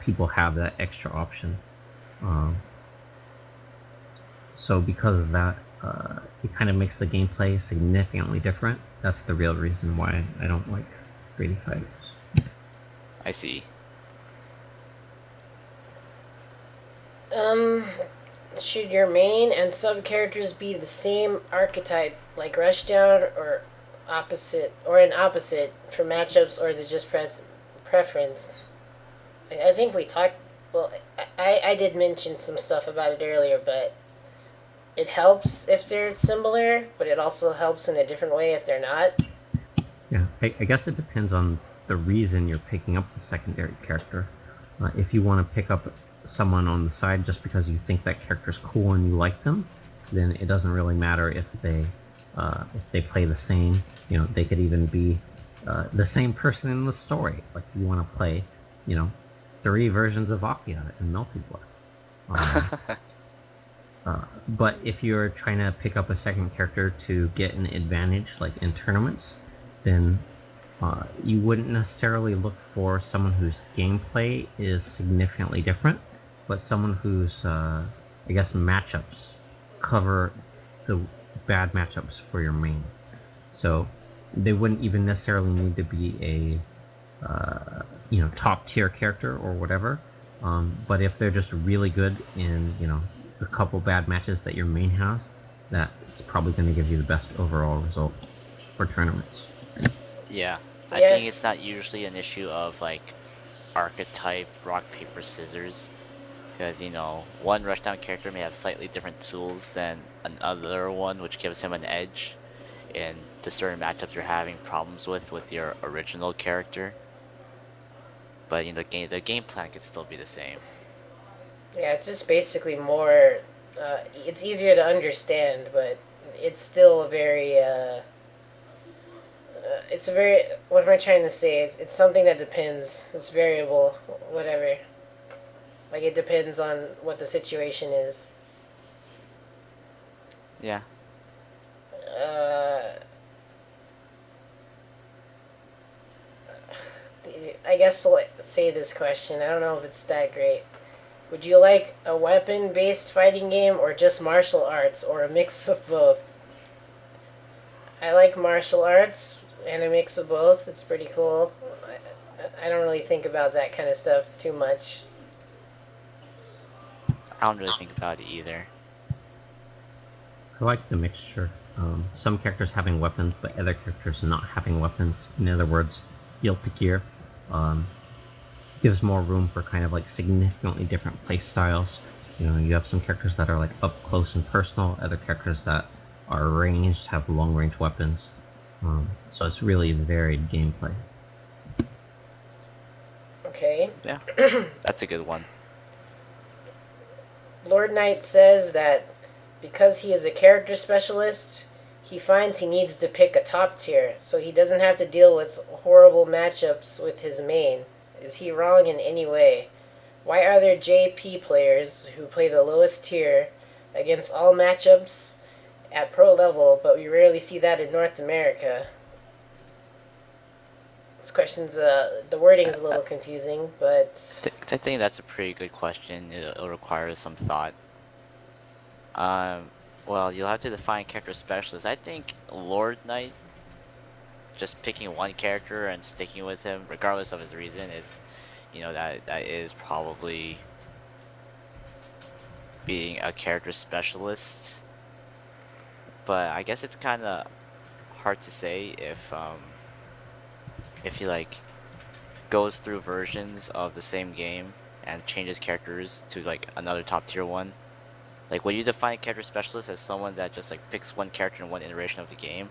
people have that extra option. So because of that, it kind of makes the gameplay significantly different. That's the real reason why I don't like 3D fighters. I see. Should your main and sub characters be the same archetype, like Rushdown, or opposite, or an opposite for matchups, or is it just preference? I think we talked. Well, I did mention some stuff about it earlier, but it helps if they're similar, but it also helps in a different way if they're not. Yeah, I guess it depends on the reason you're picking up the secondary character. If you want to pick up someone on the side just because you think that character's cool and you like them, then it doesn't really matter if they play the same. You know, they could even be the same person in the story. Like if you want to play, 3 versions of Akia in Multiplayer. But if you're trying to pick up a second character to get an advantage, like in tournaments, then you wouldn't necessarily look for someone whose gameplay is significantly different, but someone whose, matchups cover the bad matchups for your main. So they wouldn't even necessarily need to be a, top tier character or whatever. But if they're just really good in, a couple bad matches that your main has, that's probably going to give you the best overall result for tournaments. Yeah. I think it's not usually an issue of like archetype rock paper scissors, because one rushdown character may have slightly different tools than another one, which gives him an edge in the certain matchups you're having problems with your original character. But the game plan could still be the same. Yeah, it's just basically more. It's easier to understand, but it's still a very. It's a very. What am I trying to say? It's something that depends. It's variable, whatever. Like it depends on what the situation is. Yeah. I guess we'll say this question. I don't know if it's that great. Would you like a weapon-based fighting game or just martial arts or a mix of both? I like martial arts and a mix of both. It's pretty cool. I don't really think about that kind of stuff too much. I don't really think about it either. I like the mixture. Some characters having weapons, but other characters not having weapons. In other words, Guilty Gear gives more room for kind of like significantly different play styles. You have some characters that are like up close and personal, other characters that are ranged, have long range weapons. So it's really varied gameplay. Okay. Yeah, that's a good one. Lord Knight says that because he is a character specialist, he finds he needs to pick a top tier, so he doesn't have to deal with horrible matchups with his main. Is he wrong in any way? Why are there JP players who play the lowest tier against all matchups at pro level, but we rarely see that in North America? This question's, the wording is a little confusing, but... I think that's a pretty good question. It'll require some thought. Well, you'll have to define character specialist. I think Lord Knight, just picking one character and sticking with him, regardless of his reason, is, that is probably being a character specialist. But I guess it's kind of hard to say if he like goes through versions of the same game and changes characters to like another top tier one. Like, would you define a character specialist as someone that just like picks one character in one iteration of the game,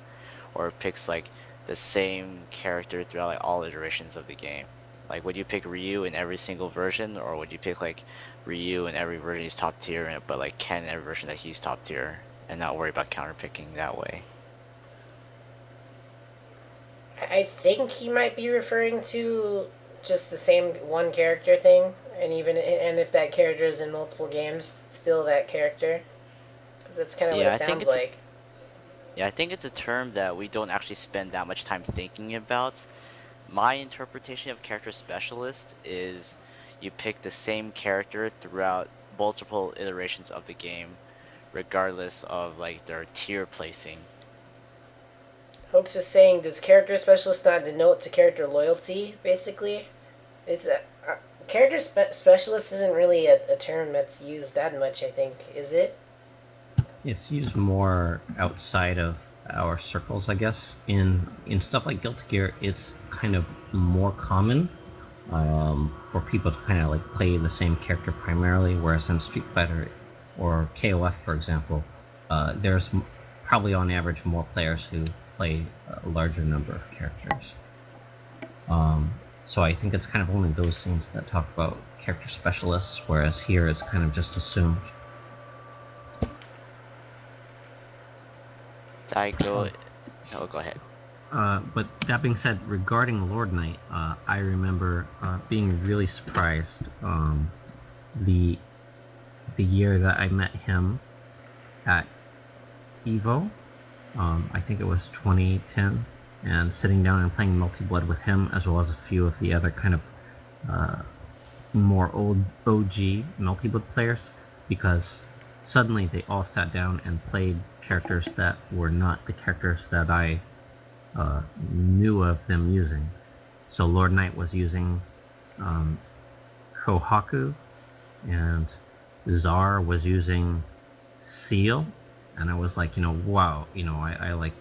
or picks like the same character throughout like all iterations of the game? Like, would you pick Ryu in every single version, or would you pick like Ryu in every version he's top tier, but like Ken in every version that he's top tier, and not worry about counter picking that way? I think he might be referring to just the same one character thing, and if that character is in multiple games, still that character, because that's kind of what Yeah, it I think sounds it's a, like. yeah, I think it's a term that we don't actually spend that much time thinking about. My interpretation of character specialist is you pick the same character throughout multiple iterations of the game, regardless of like their tier placing. Hoax is saying, does character specialist not denote to character loyalty? Basically, it's a character specialist isn't really a term that's used that much. I think, is it? It's used more outside of our circles, I guess. In stuff like Guilty Gear, it's kind of more common for people to kind of like play the same character primarily, whereas in Street Fighter or KOF, for example, there's probably on average more players who play a larger number of characters. So I think it's kind of only those things that talk about character specialists, whereas here it's kind of just assumed. I go. Oh, go ahead. But that being said, regarding Lord Knight, I remember being really surprised the year that I met him at Evo. I think it was 2010, and sitting down and playing Multi-Blood with him, as well as a few of the other kind of more old OG Multi-Blood players, because suddenly they all sat down and played characters that were not the characters that I knew of them using. So Lord Knight was using Kohaku, and Czar was using Seal, and I was like, wow, I like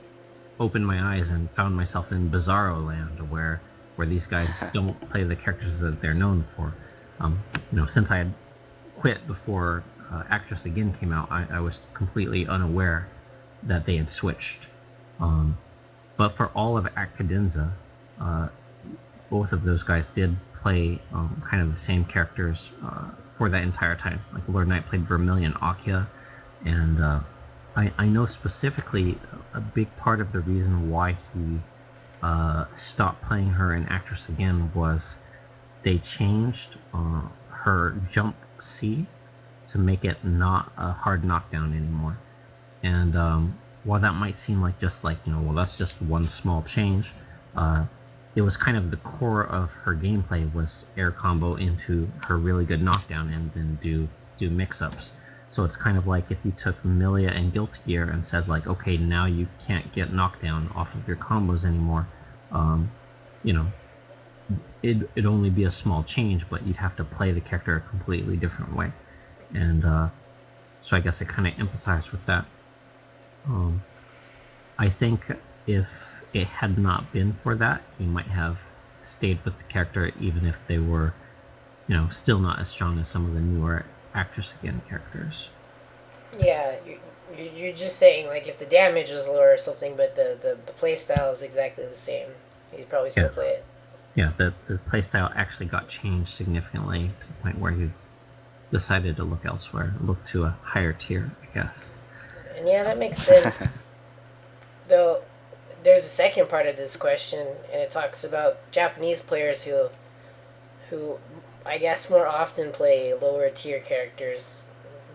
opened my eyes and found myself in Bizarro land, where these guys don't play the characters that they're known for. Since I had quit before Actress Again came out, I was completely unaware that they had switched. But for all of Cadenza, both of those guys did play kind of the same characters for that entire time. Like Lord Knight played Vermilion Akia, and I know specifically a big part of the reason why he stopped playing her in Actress Again was they changed her jump C to make it not a hard knockdown anymore. And while that might seem like just like, well, that's just one small change, it was kind of the core of her gameplay was air combo into her really good knockdown and then do mix-ups. So it's kind of like if you took Milia and Guilty Gear and said like, okay, now you can't get knockdown off of your combos anymore, it'd only be a small change, but you'd have to play the character a completely different way. And so I guess I kind of empathize with that. I think if it had not been for that, he might have stayed with the character even if they were, still not as strong as some of the newer Actress Again characters. Yeah, you're just saying like if the damage was lower or something, but the play style is exactly the same, he'd probably still play it. Yeah, the playstyle actually got changed significantly to the point where he decided to look elsewhere, look to a higher tier, I guess. And yeah, that makes sense. Though there's a second part of this question, and it talks about Japanese players who I guess more often play lower tier characters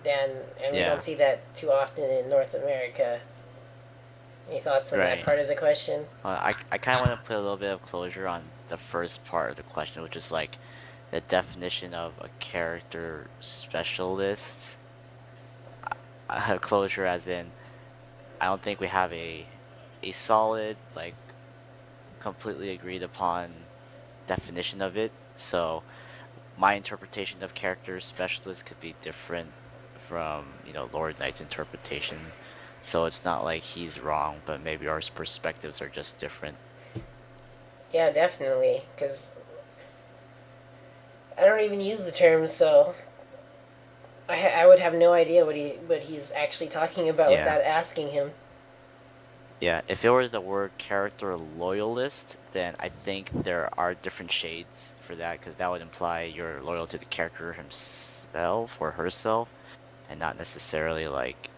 and we don't see that too often in North America. Any thoughts on that part of the question? I kind of want to put a little bit of closure on the first part of the question, which is like the definition of a character specialist. I have closure as in I don't think we have a solid, like, completely agreed upon definition of it. So my interpretation of character specialist could be different from Lord Knight's interpretation. So it's not like he's wrong, but maybe our perspectives are just different. Yeah, definitely. Because I don't even use the term, so I would have no idea what he's actually talking about without asking him. Yeah, if it were the word character loyalist, then I think there are different shades for that because that would imply you're loyal to the character himself or herself, and not necessarily like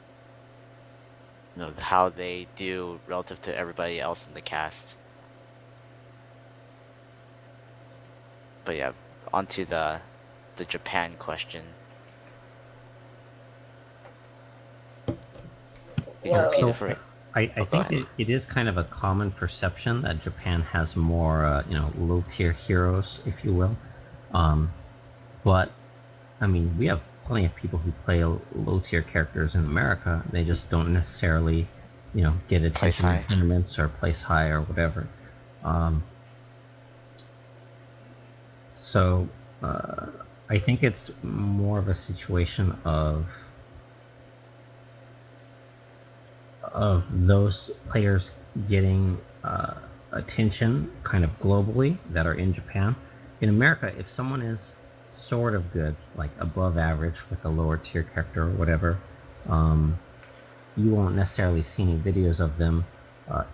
how they do relative to everybody else in the cast. But yeah, onto the Japan question. You can repeat Well, it So for. I Oh, go think ahead. it is kind of a common perception that Japan has more, low tier heroes, if you will. Um, but I mean, we have plenty of people who play low tier characters in America. They just don't necessarily, get Place attention in high. tournaments or place high or whatever. Um, so uh, I think it's more of a situation of those players getting attention kind of globally that are in Japan. In America, if someone is sort of good, like above average with a lower tier character or whatever, um, you won't necessarily see any videos of them.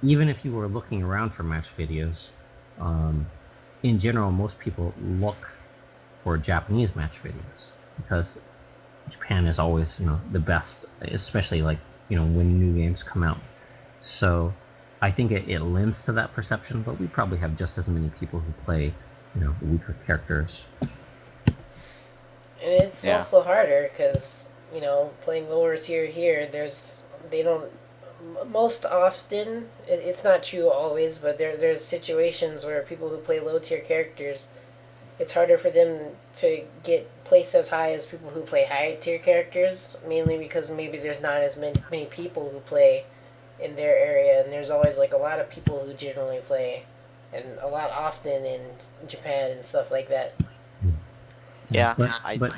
Even if you were looking around for match videos, um, in general, most people look for Japanese match videos because Japan is always, the best, especially like, when new games come out. So I think it lends to that perception, but we probably have just as many people who play, weaker characters. and it's Yeah. also harder because playing lower tier here, they don't most often it's not true always, but there's situations where people who play low tier characters, it's harder for them to get placed as high as people who play high tier characters, mainly because maybe there's not as many people who play in their area, and there's always like a lot of people who generally play, and a lot often in Japan and stuff like that. Yeah, But go that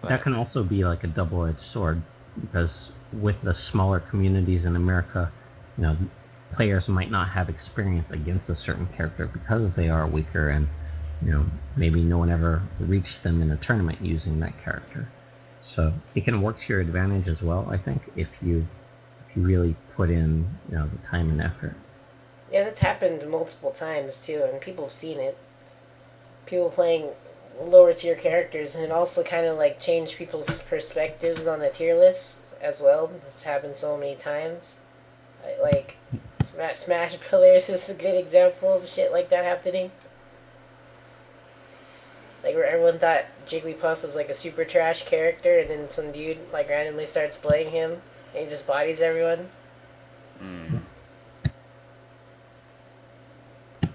ahead. can also be like a double-edged sword because with the smaller communities in America, you know, players might not have experience against a certain character because they are weaker and maybe no one ever reached them in a tournament using that character. So it can work to your advantage as well, I think, if you really put in the time and effort. Yeah, that's happened multiple times too, and people have seen it. People playing lower tier characters, and it also kind of like changed people's perspectives on the tier list as well. It's happened so many times. Like Smash Brothers is a good example of shit like that happening. Like where everyone thought Jigglypuff was like a super trash character, and then some dude like randomly starts playing him, and he just bodies everyone. Mm.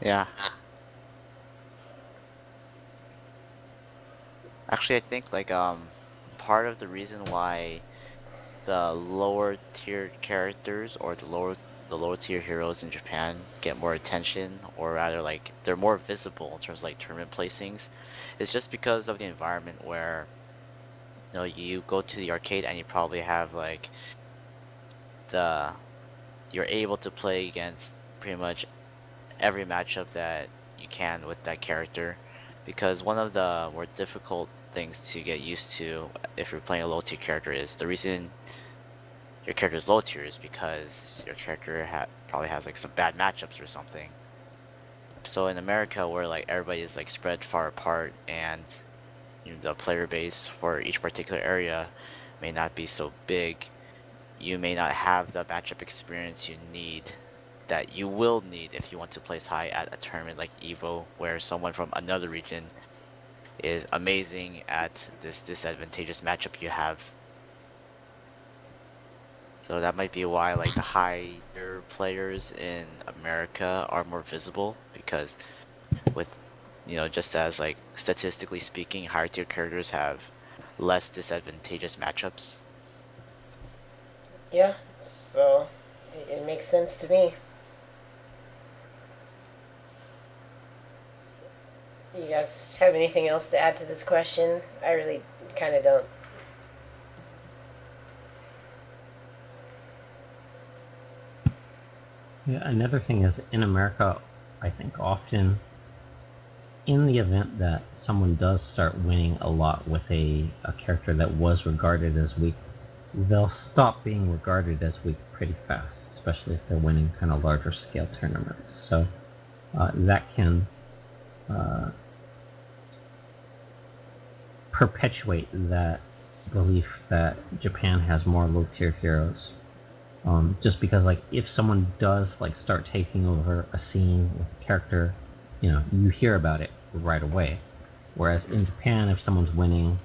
Yeah. Actually, I think like part of the reason why the lower tier characters or the lower tier heroes in Japan get more attention, or rather like they're more visible in terms of like tournament placings, is just because of the environment where you go to the arcade and you probably have like the you're able to play against pretty much every matchup that you can with that character, because one of the more difficult things to get used to if you're playing a low tier character is the reason your character is low tier is because your character probably has like some bad matchups or something. So in America, where like everybody is like spread far apart and the player base for each particular area may not be so big, you may not have the matchup experience you need that you will need if you want to place high at a tournament like Evo, where someone from another region is amazing at this disadvantageous matchup you have. So that might be why like the higher players in America are more visible, because with just as like statistically speaking, higher tier characters have less disadvantageous matchups. Yeah, so it makes sense to me. You guys have anything else to add to this question? I really kind of don't. Yeah, another thing is in America, I think often in the event that someone does start winning a lot with a character that was regarded as weak, they'll stop being regarded as weak pretty fast, especially if they're winning kind of larger scale tournaments. So that can perpetuate that belief that Japan has more low tier heroes. Just because, like, if someone does like start taking over a scene with a character, you hear about it right away. Whereas in Japan, if someone's winning,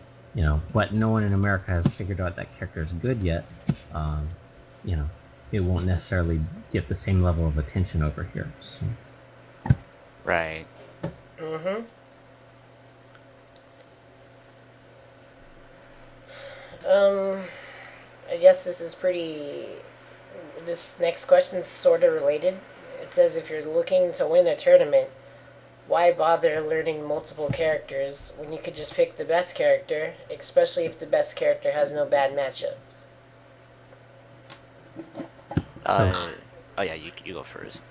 but no one in America has figured out that character is good yet, you know, it won't necessarily get the same level of attention over here. So. Right. Mm-hmm. I guess this next question is sort of related. It says if you're looking to win a tournament, why bother learning multiple characters when you could just pick the best character, especially if the best character has no bad matchups? Oh yeah, you go first.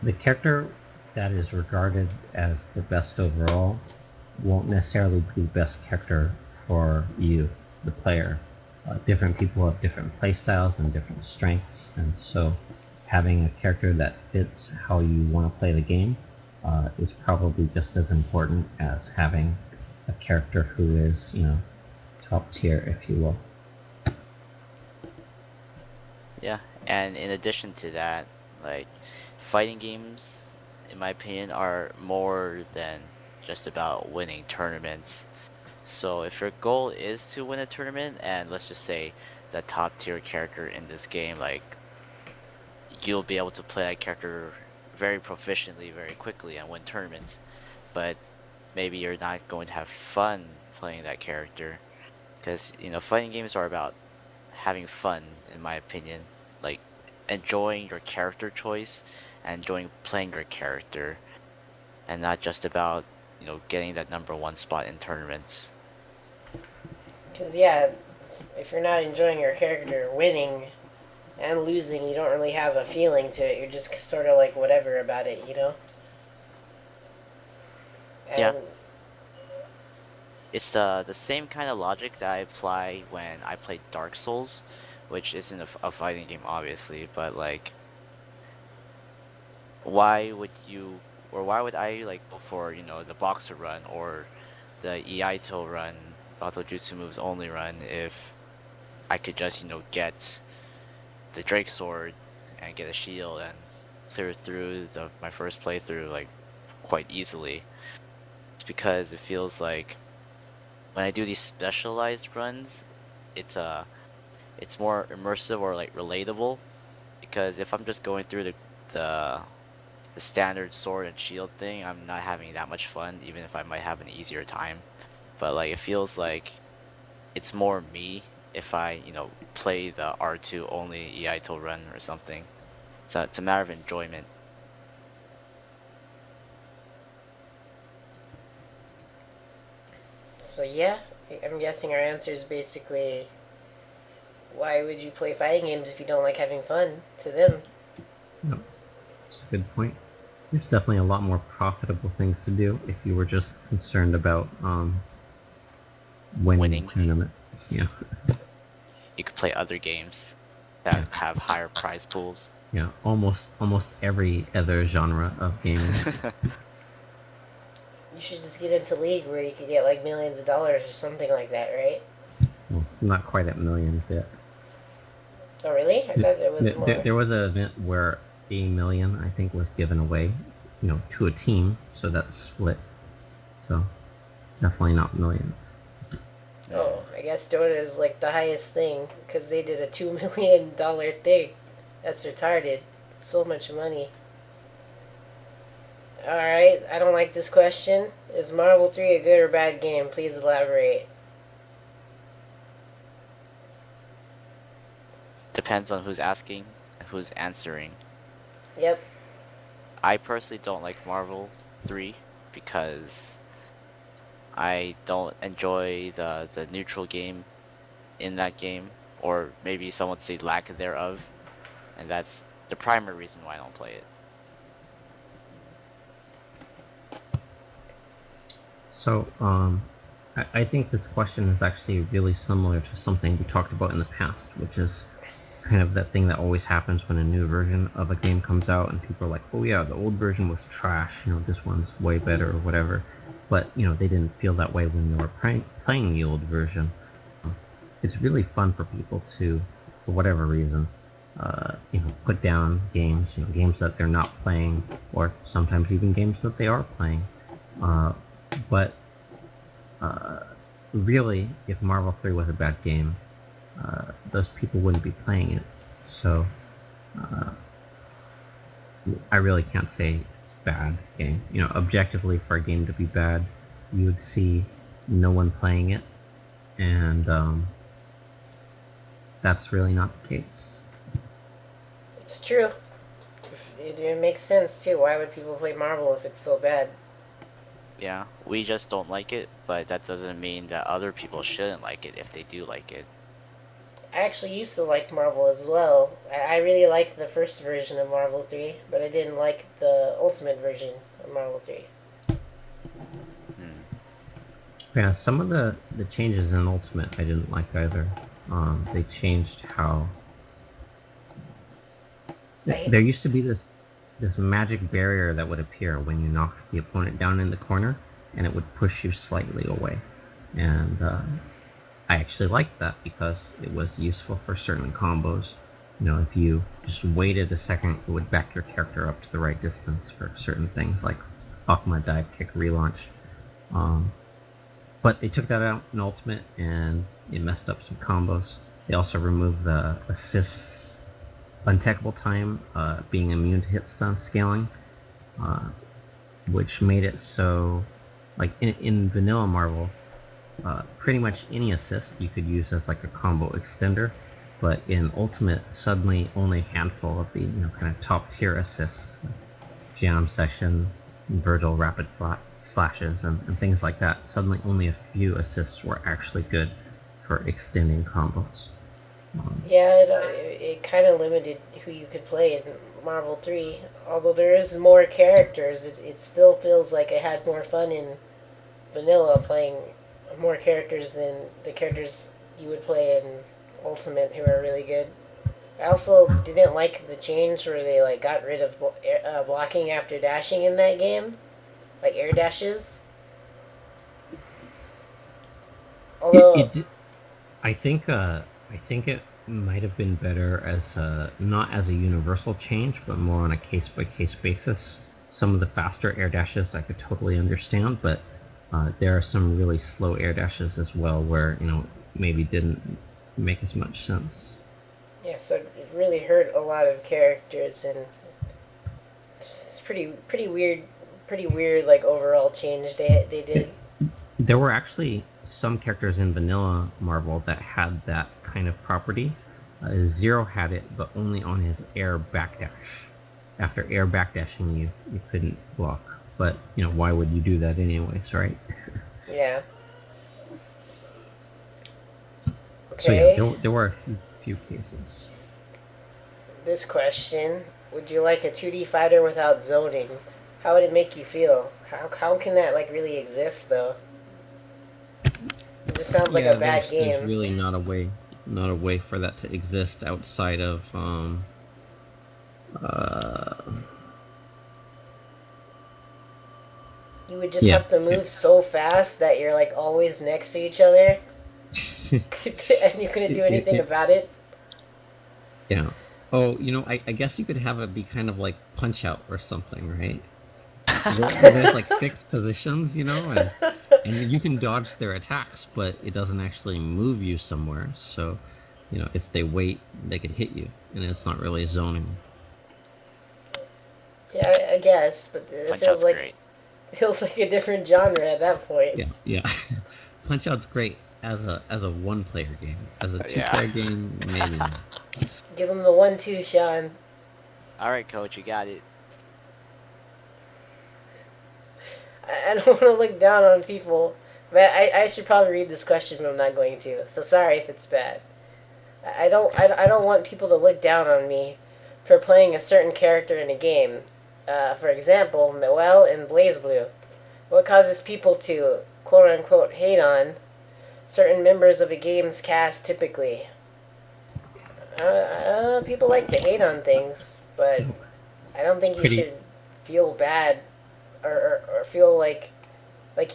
The character that is regarded as the best overall won't necessarily be the best character for you, the player. Different people have different playstyles and different strengths, and so having a character that fits how you want to play the game is probably just as important as having a character who is, top tier, if you will. Yeah, and in addition to that, like, fighting games, in my opinion, are more than just about winning tournaments. So if your goal is to win a tournament, and let's just say the top tier character in this game, like, you'll be able to play that character very proficiently, very quickly, and win tournaments, but maybe you're not going to have fun playing that character, because fighting games are about having fun, in my opinion, like enjoying your character choice and enjoying playing your character, and not just about getting that #1 spot in tournaments. Because, yeah, if you're not enjoying your character winning and losing, you don't really have a feeling to it. You're just sort of like whatever about it, And Yeah, it's the same kind of logic that I apply when I play Dark Souls, which isn't a fighting game, obviously, but like, why would I like go for the boxer run or the Iaito run, Battle Jutsu moves only run, if I could just get the Drake sword and get a shield and clear through my first playthrough like quite easily? It's because it feels like when I do these specialized runs, it's it's more immersive or like relatable, because if I'm just going through the the standard sword and shield thing, I'm not having that much fun, even if I might have an easier time. But like, it feels like it's more me if I play the R2 only Iaito run or something. It's a matter of enjoyment. so, yeah, I'm guessing our answer is basically why would you play fighting games if you don't like having fun to them? No, that's a good point. There's definitely a lot more profitable things to do if you were just concerned about winning the tournament. Yeah. You could play other games that have higher prize pools. Yeah, almost every other genre of gaming. You should just get into League where you could get like millions of dollars or something like that, right? Well, it's not quite at millions yet. Oh, really? I thought it was more. There was an event where $1 million, I think, was given away, to a team, so that's split. So definitely not millions. Oh, I guess Dota is like the highest thing because they did a $2 million thing. That's retarded. So much money. Alright, I don't like this question. Is Marvel 3 a good or bad game? Please elaborate. Depends on who's asking and who's answering. Yep. I personally don't like Marvel 3 because I don't enjoy the neutral game in that game, or maybe some would say lack thereof, and that's the primary reason why I don't play it. So, I think this question is actually really similar to something we talked about in the past, which is kind of that thing that always happens when a new version of a game comes out and people are like, oh yeah, the old version was trash, this one's way better or whatever. But, they didn't feel that way when they were playing the old version. It's really fun for people to, for whatever reason, put down games, games that they're not playing, or sometimes even games that they are playing. But really, if Marvel 3 was a bad game, those people wouldn't be playing it. So I really can't say it's a bad game. Objectively, for a game to be bad, you would see no one playing it, and that's really not the case. It's true. It makes sense too. Why would people play Marvel if it's so bad? Yeah, we just don't like it, but that doesn't mean that other people shouldn't like it if they do like it. I actually used to like Marvel as well. I really liked the first version of Marvel 3, but I didn't like the Ultimate version of Marvel 3. Yeah, some of the changes in Ultimate I didn't like either. They changed how... There used to be this magic barrier that would appear when you knocked the opponent down in the corner, and it would push you slightly away. And I actually liked that because it was useful for certain combos. If you just waited a second, it would back your character up to the right distance for certain things like Akuma dive kick relaunch. But they took that out in Ultimate, and it messed up some combos. They also removed the assists untechable time being immune to hit stun scaling, which made it so, like in vanilla Marvel, pretty much any assist you could use as like a combo extender, but in Ultimate, suddenly only a handful of the kind of top tier assists, like Jam Session, Virgil Rapid Slashes, and things like that. Suddenly only a few assists were actually good for extending combos. Yeah, it kind of limited who you could play in Marvel 3. Although there is more characters, it still feels like I had more fun in vanilla playing more characters than the characters you would play in Ultimate, who are really good. I also didn't like the change where they got rid of blocking after dashing in that game, like air dashes. Although I think it might have been better as not as a universal change, but more on a case by case basis. Some of the faster air dashes I could totally understand, but there are some really slow air dashes as well where maybe didn't make as much sense. Yeah, so it really hurt a lot of characters, and it's pretty weird like overall change they did. There were actually some characters in vanilla Marvel that had that kind of property. Zero had it, but only on his air backdash. After air backdashing, you couldn't block. But why would you do that anyways, right? Yeah. Okay. So yeah, there were a few cases. This question: would you like a 2D fighter without zoning? How would it make you feel? How can that really exist though? It just sounds like a bad game. There's really not a way for that to exist outside of you would just have to move so fast that you're always next to each other, and you couldn't do anything about it. Yeah. Oh, I guess you could have it be kind of like Punch Out or something, right? There's fixed positions, and you can dodge their attacks, but it doesn't actually move you somewhere. So, if they wait, they could hit you, and it's not really zoning. Yeah, I guess, but it feels like a different genre at that point. Yeah. Punch Out's great as a one-player game. As a two-player game, maybe not. Give him the 1-2, Sean. All right, coach, you got it. I don't want to look down on people, but I should probably read this question, but I'm not going to. So sorry if it's bad. I don't want people to look down on me for playing a certain character in a game. For example, Noelle in BlazBlue. What causes people to quote unquote hate on certain members of a game's cast typically. People like to hate on things, but I don't think you Pretty should feel bad or feel like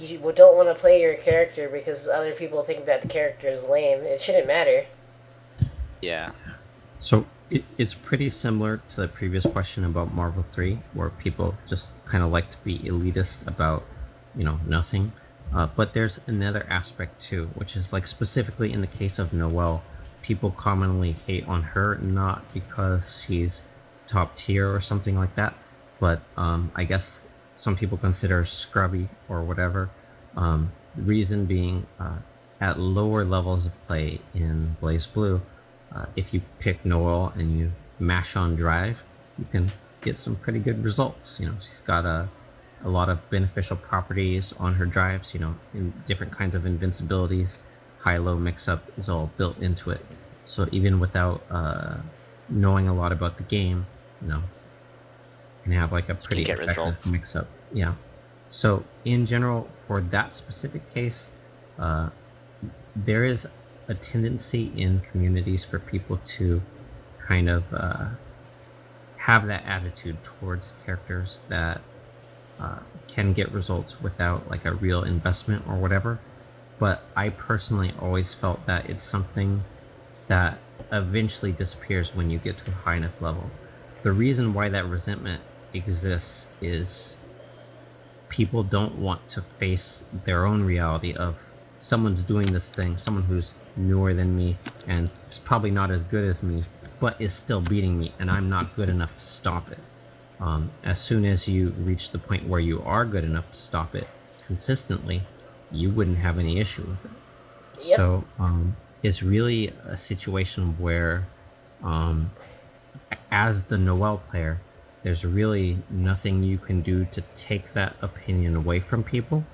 you don't want to play your character because other people think that the character is lame. It shouldn't matter. Yeah. So it's pretty similar to the previous question about Marvel 3, where people just kind of like to be elitist about, nothing. But there's another aspect too, which is like specifically in the case of Noelle, people commonly hate on her not because she's top tier or something like that, but I guess some people consider her scrubby or whatever. The reason being, at lower levels of play in Blaze Blue, if you pick Noelle and you mash on drive, you can get some pretty good results. She's got a lot of beneficial properties on her drives, in different kinds of invincibilities. High-low mix-up is all built into it. So even without knowing a lot about the game, you can have like a pretty get effective results. mix-up. Yeah. So in general, for that specific case, there is a tendency in communities for people to kind of have that attitude towards characters that can get results without like a real investment or whatever. But I personally always felt that it's something that eventually disappears when you get to a high enough level. The reason why that resentment exists is people don't want to face their own reality of someone's doing this thing, someone who's newer than me and is probably not as good as me, but is still beating me, and I'm not good enough to stop it. As soon as you reach the point where you are good enough to stop it consistently, you wouldn't have any issue with it. Yep. So it's really a situation where, as the Noelle player, there's really nothing you can do to take that opinion away from people,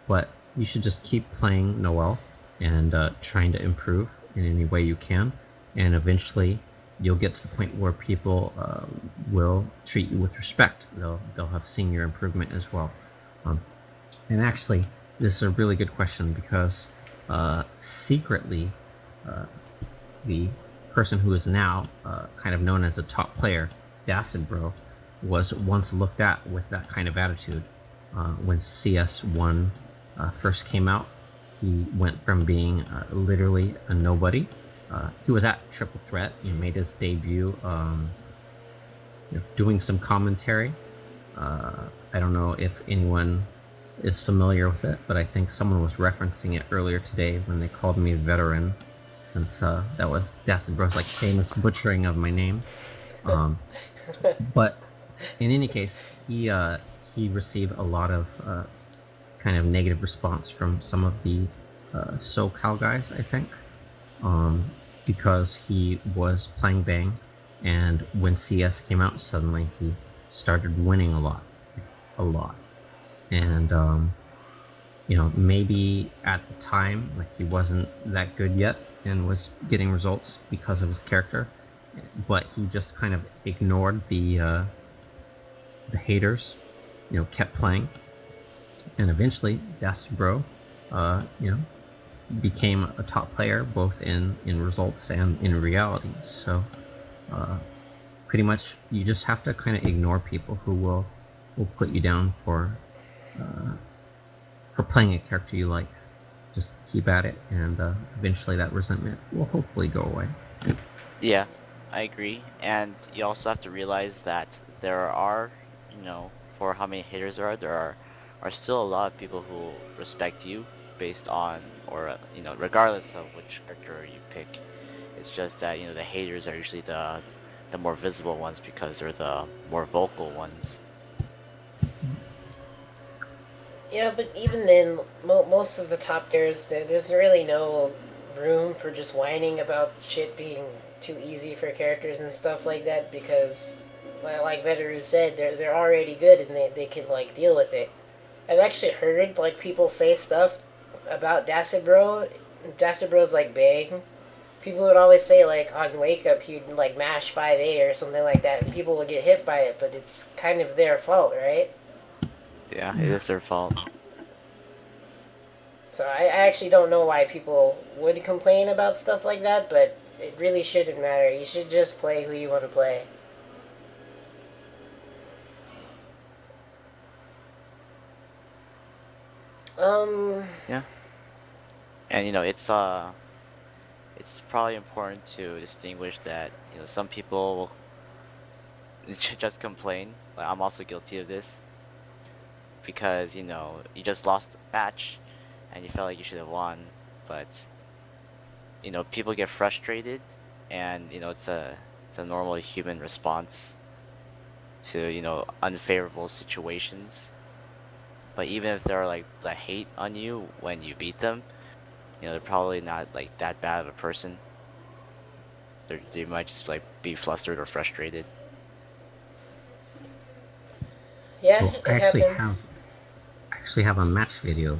but you should just keep playing Noelle and trying to improve in any way you can, and eventually you'll get to the point where people will treat you with respect. They'll have seen your improvement as well. And actually, this is a really good question because secretly, the person who is now kind of known as a top player, Dacid Bro, was once looked at with that kind of attitude. When CS1 first came out, he went from being literally a nobody. He was at Triple Threat. He made his debut doing some commentary. I don't know if anyone is familiar with it, but I think someone was referencing it earlier today when they called me Veteran, since that was Dacid Bro's like famous butchering of my name. But in any case, he received a lot of kind of negative response from some of the SoCal guys, I think, because he was playing Bang, and when CS came out, suddenly he started winning a lot, and maybe at the time, like, he wasn't that good yet and was getting results because of his character, but he just kind of ignored the haters, kept playing, and eventually Dacid Bro, became a top player both in results and in reality. So pretty much you just have to kind of ignore people who will put you down for playing a character you like. Just keep at it, and eventually that resentment will hopefully go away. Yeah, I agree. And you also have to realize that there are, for how many haters there are still a lot of people who respect you based on, or regardless of which character you pick. It's just that the haters are usually the more visible ones because they're the more vocal ones. Yeah, but even then, most of the top tiers, there's really no room for just whining about shit being too easy for characters and stuff like that, because, like Veteru said, they're already good and they can, like, deal with it. I've actually heard, like, people say stuff about Dacid Bro. Dacid Bro's, like, Bang. People would always say, like, on Wake Up, he'd, like, mash 5A or something like that, and people would get hit by it, but it's kind of their fault, right? Yeah, it is their fault. So I actually don't know why people would complain about stuff like that, but it really shouldn't matter. You should just play who you want to play. Yeah. And it's probably important to distinguish that some people just complain. Like, I'm also guilty of this because you just lost a match and you felt like you should have won, but people get frustrated, and it's a normal human response to unfavorable situations. But even if they're like the hate on you when you beat them, they're probably not like that bad of a person. They might just like be flustered or frustrated. Yeah, So it happens. I actually have a match video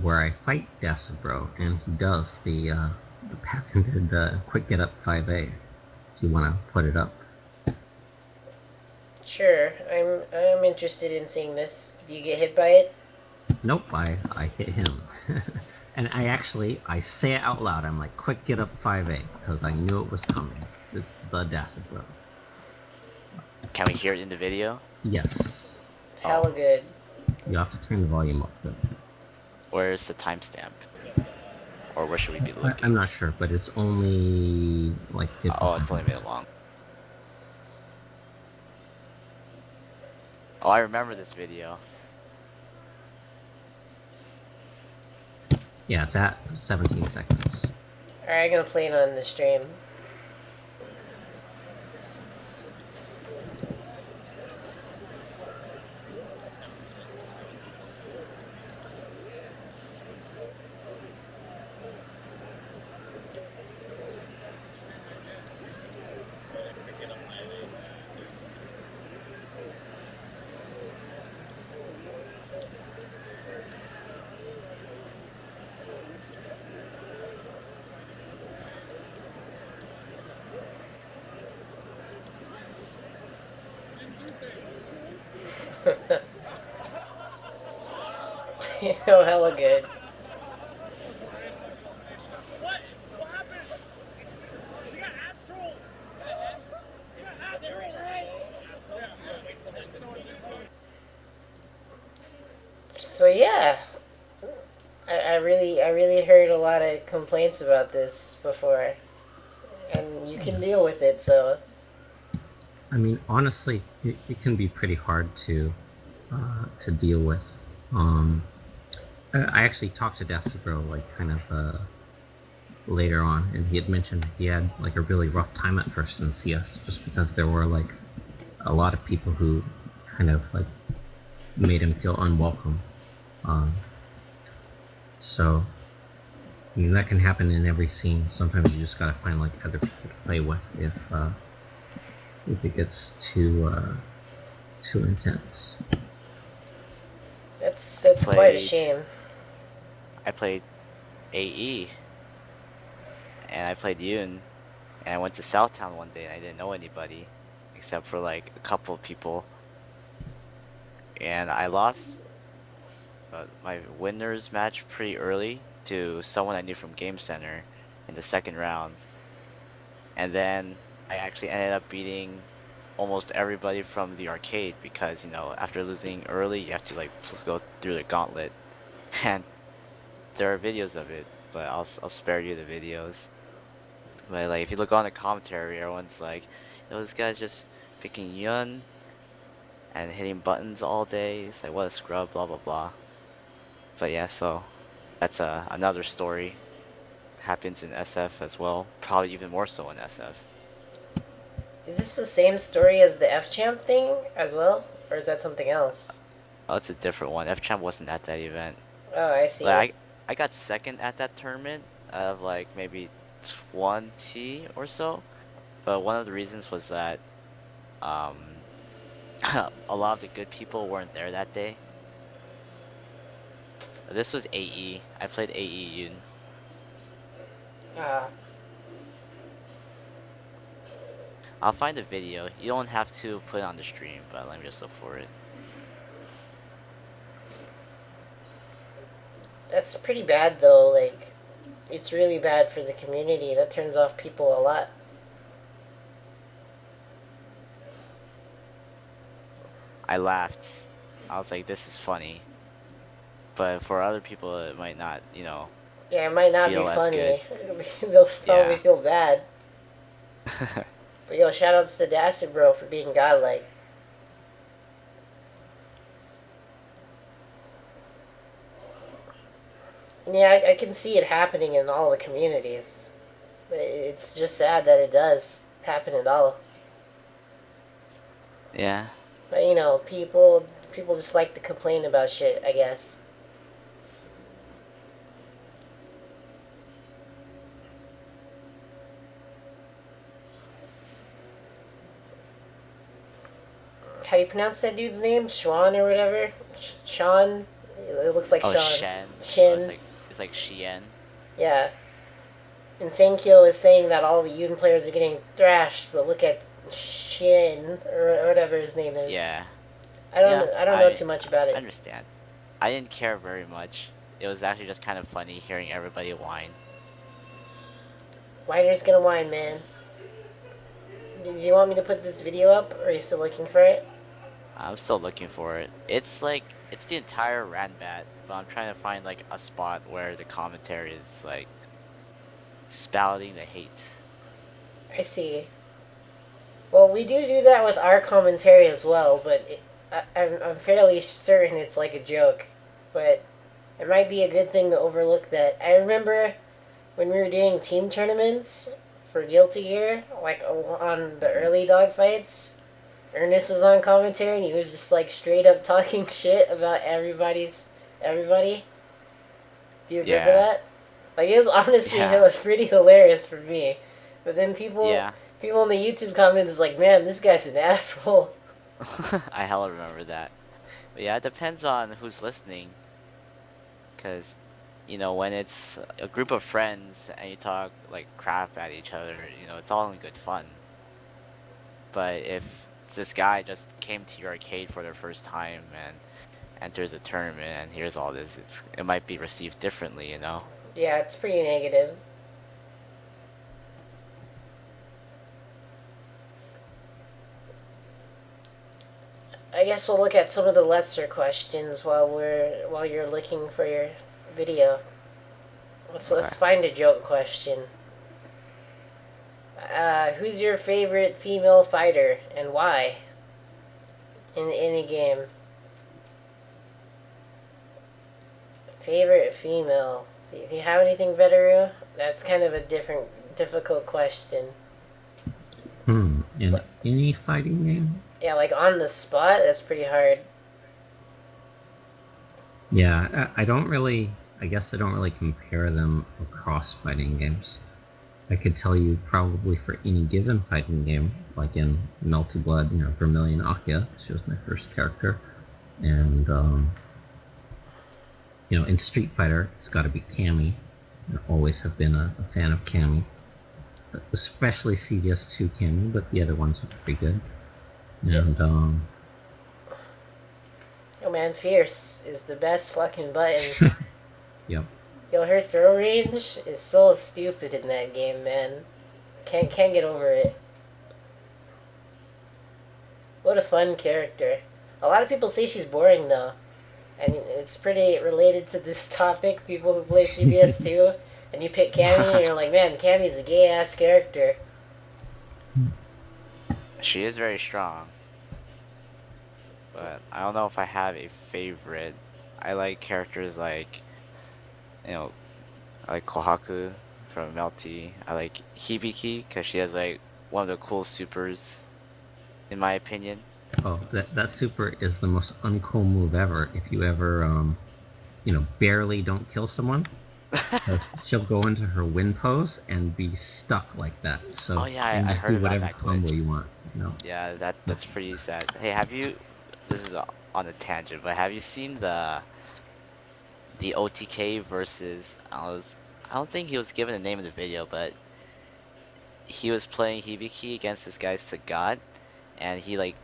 where I fight Dasabro, and he does the patented quick get up 5A. If you want to put it up. Sure, I'm interested in seeing this. Do you get hit by it? Nope, I hit him. And I say it out loud. I'm like, quick get up 5A, because I knew it was coming. It's the Dasabro. Can we hear it in the video? Yes. Hella good. You have to turn the volume up though. Where's the timestamp? Or where should we be I'm looking? not sure, but it's only like 50 Oh, it's only a minute long. Oh, I remember this video. Yeah, it's at 17 seconds. Alright, I'm gonna play it on the stream. Hella good. So yeah, I really heard a lot of complaints about this before, and you can deal with it. So I mean, honestly, it can be pretty hard to deal with. I actually talked to Dasabro like kind of later on, and he had mentioned he had like a really rough time at first in CS, just because there were like a lot of people who kind of like made him feel unwelcome. So I mean, that can happen in every scene. Sometimes you just gotta find like other people to play with if it gets too intense. that's quite a shame. I played AE, and I played Yoon, and I went to Southtown one day and I didn't know anybody except for like a couple of people, and I lost my winners match pretty early to someone I knew from Game Center in the second round, and then I actually ended up beating almost everybody from the arcade because after losing early you have to like go through the gauntlet, and there are videos of it, but I'll spare you the videos. But like if you look on the commentary, everyone's like, this guy's just picking Yun and hitting buttons all day. It's like, what a scrub, blah blah blah. But yeah, so that's another story. Happens in SF as well, probably even more so in SF. Is this the same story as the F Champ thing as well, or is that something else? Oh, it's a different one. F Champ wasn't at that event. Oh, I see. Like I got second at that tournament out of like maybe 20 or so. But one of the reasons was that um a lot of the good people weren't there that day. This was AE. I played AE Yoon. Ah, I'll find a video. You don't have to put it on the stream, but let me just look for it. That's pretty bad though. Like, it's really bad for the community. That turns off people a lot. I laughed. I was like, this is funny. But for other people, it might not, Yeah, it might not be feel as good. funny. They'll probably Yeah. feel bad. But yo, shoutouts to Dacid Bro for being godlike. And yeah, I can see it happening in all the communities. It's just sad that it does happen at all. Yeah. But you know, people just like to complain about shit, I guess. How do you pronounce that dude's name? Sean or whatever? Sean? It looks like Oh, Sean. Shen. Shin. Oh, it's like Shien. Yeah. And Senkyo is saying that all the Yun players are getting thrashed, but look at Shin or whatever his name is. Yeah. I don't know I too much about I it. understand. I didn't care very much. It was actually just kind of funny hearing everybody whine. Whiner's gonna whine, man. Do you want me to put this video up, or are you still looking for it? I'm still looking for it. It's the entire Ranbat, but I'm trying to find like a spot where the commentary is like spouting the hate. I see. Well, we do that with our commentary as well, but I'm fairly certain it's like a joke. But it might be a good thing to overlook that. I remember when we were doing team tournaments for Guilty Gear, like on the early dogfights, Ernest was on commentary and he was just like straight up talking shit about everybody. Do you remember that? Like, it was honestly pretty hilarious for me. But then people in the YouTube comments is like, man, this guy's an asshole. I hella remember that. But yeah, it depends on who's listening. Because, when it's a group of friends and you talk like crap at each other, it's all in good fun. But if this guy just came to your arcade for their first time and enters a tournament and hears all this, it might be received differently, Yeah, it's pretty negative. I guess we'll look at some of the lesser questions while you're looking for your video. Let's find a joke question. Who's your favorite female fighter and why? In any game. Favorite female. Do you have anything, Veteru? That's kind of a difficult question. In any fighting game? Yeah, like on the spot, that's pretty hard. Yeah, I guess I don't really compare them across fighting games. I could tell you probably for any given fighting game, like in Melty Blood, Vermilion Akia, she was my first character. And, in Street Fighter, it's got to be Cammy. I always have been a fan of Cammy. Especially CVS2 Cammy, but the other ones are pretty good. And, Oh man, Fierce is the best fucking button. Yep. Yo, her throw range is so stupid in that game, man. Can't get over it. What a fun character. A lot of people say she's boring though. And it's pretty related to this topic, people who play CBS 2, and you pick Cammy and you're like, man, Cammy's a gay ass character. She is very strong. But I don't know if I have a favorite. I like characters like, I like Kohaku from Melty. I like Hibiki because she has like one of the cool supers, in my opinion. Oh, that super is the most uncool move ever. If you ever, barely don't kill someone, she'll go into her win pose and be stuck like that. So I just heard do about whatever that combo glitch. you want. Yeah, that's pretty sad. Hey, this is on a tangent, but have you seen the OTK versus, I don't think he was given the name of the video, but he was playing Hibiki against this guy Sagat, and he like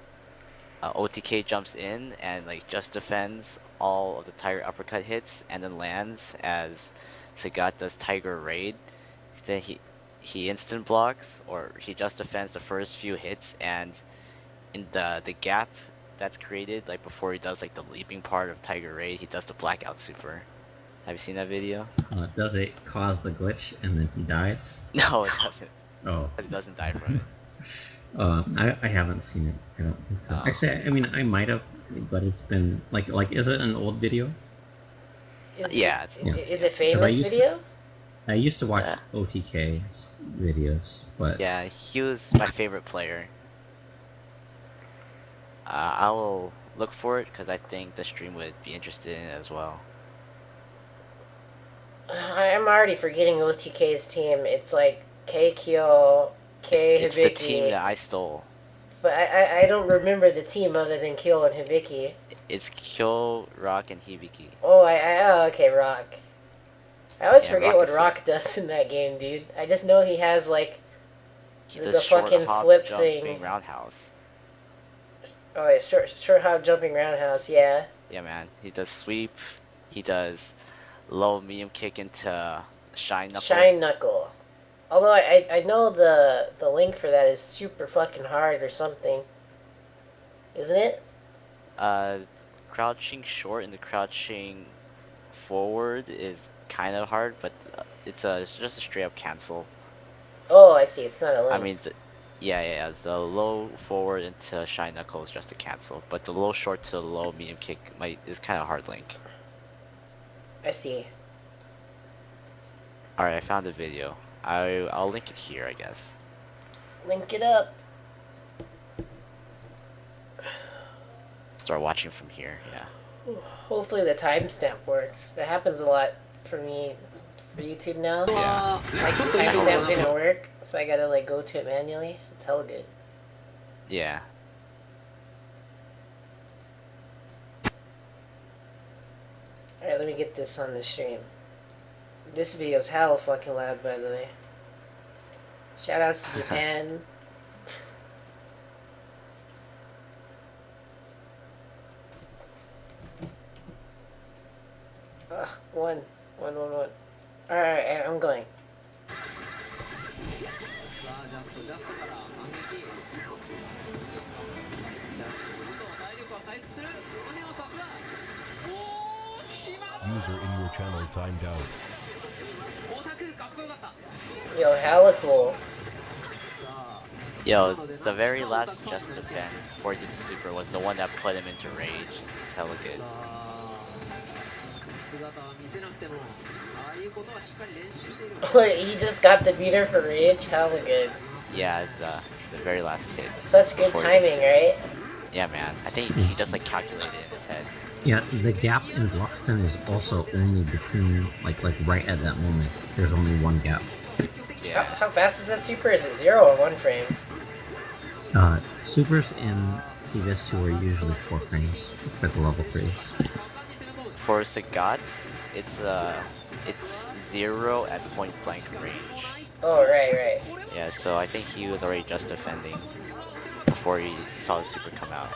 OTK jumps in and like just defends all of the Tiger uppercut hits and then lands as Sagat does Tiger Raid. Then he instant blocks or he just defends the first few hits, and in the gap that's created like before he does like the leaping part of Tiger Raid, he does the blackout super. Have you seen that video? Does it cause the glitch and then he dies? No, it doesn't. Oh. He doesn't die from it. I haven't seen it. I don't think so. Actually, I mean, I might have, but it's been like is it an old video? Is It's it famous video? I used to watch OTK's videos, but yeah, he was my favorite player. I will look for it because I think the stream would be interested in it as well. I'm already forgetting OTK's team. It's like K Kyo, K Hibiki. It's the team that I stole. But I don't remember the team other than Kyo and Hibiki. It's Kyo, Rock, and Hibiki. Oh, okay, Rock. I always forget Rock what is Rock does in that game, dude. I just know he has like He the does short fucking hop, flip jumping thing. roundhouse. Oh, yeah, short hop jumping roundhouse, yeah. Yeah, man. He does sweep. He does low medium kick into shine knuckle. Shine knuckle. Although I know the link for that is super fucking hard or something. Isn't it? Crouching short and the crouching forward is kind of hard, but it's just a straight up cancel. Oh, I see. It's not a link. I mean, the low forward into shine knuckle is just a cancel, but the low short to low medium kick is kind of hard link. I see. All right, I found a video. I'll link it here, I guess. Link it up. Start watching from here. Yeah. Hopefully the timestamp works. That happens a lot for me for YouTube now. Yeah. Like the timestamp didn't work, so I gotta like go to it manually. It's hella good. Yeah. Alright, let me get this on the stream. This video's hella fucking loud, by the way. Shoutouts to Japan. Ugh, one. Alright, I'm going. User in your channel timed out. Yo, hella cool. Yo, the very last Just Defend before he did the super was the one that put him into rage. It's hella good. Wait, he just got the beater for rage? Hella good. Yeah, the very last hit. Such good before he did the timing, super. right? Yeah, man. I think he just like calculated in his head. yeah, the gap in block stun is also only between like right at that moment. There's only one gap. Yeah. How fast is that super? Is it 0 or 1 frame? Supers in CS2 are usually 4 frames for the level 3s. For Sagat's, it's 0 at point blank range. Oh, right. Yeah, so I think he was already just defending before he saw the super come out.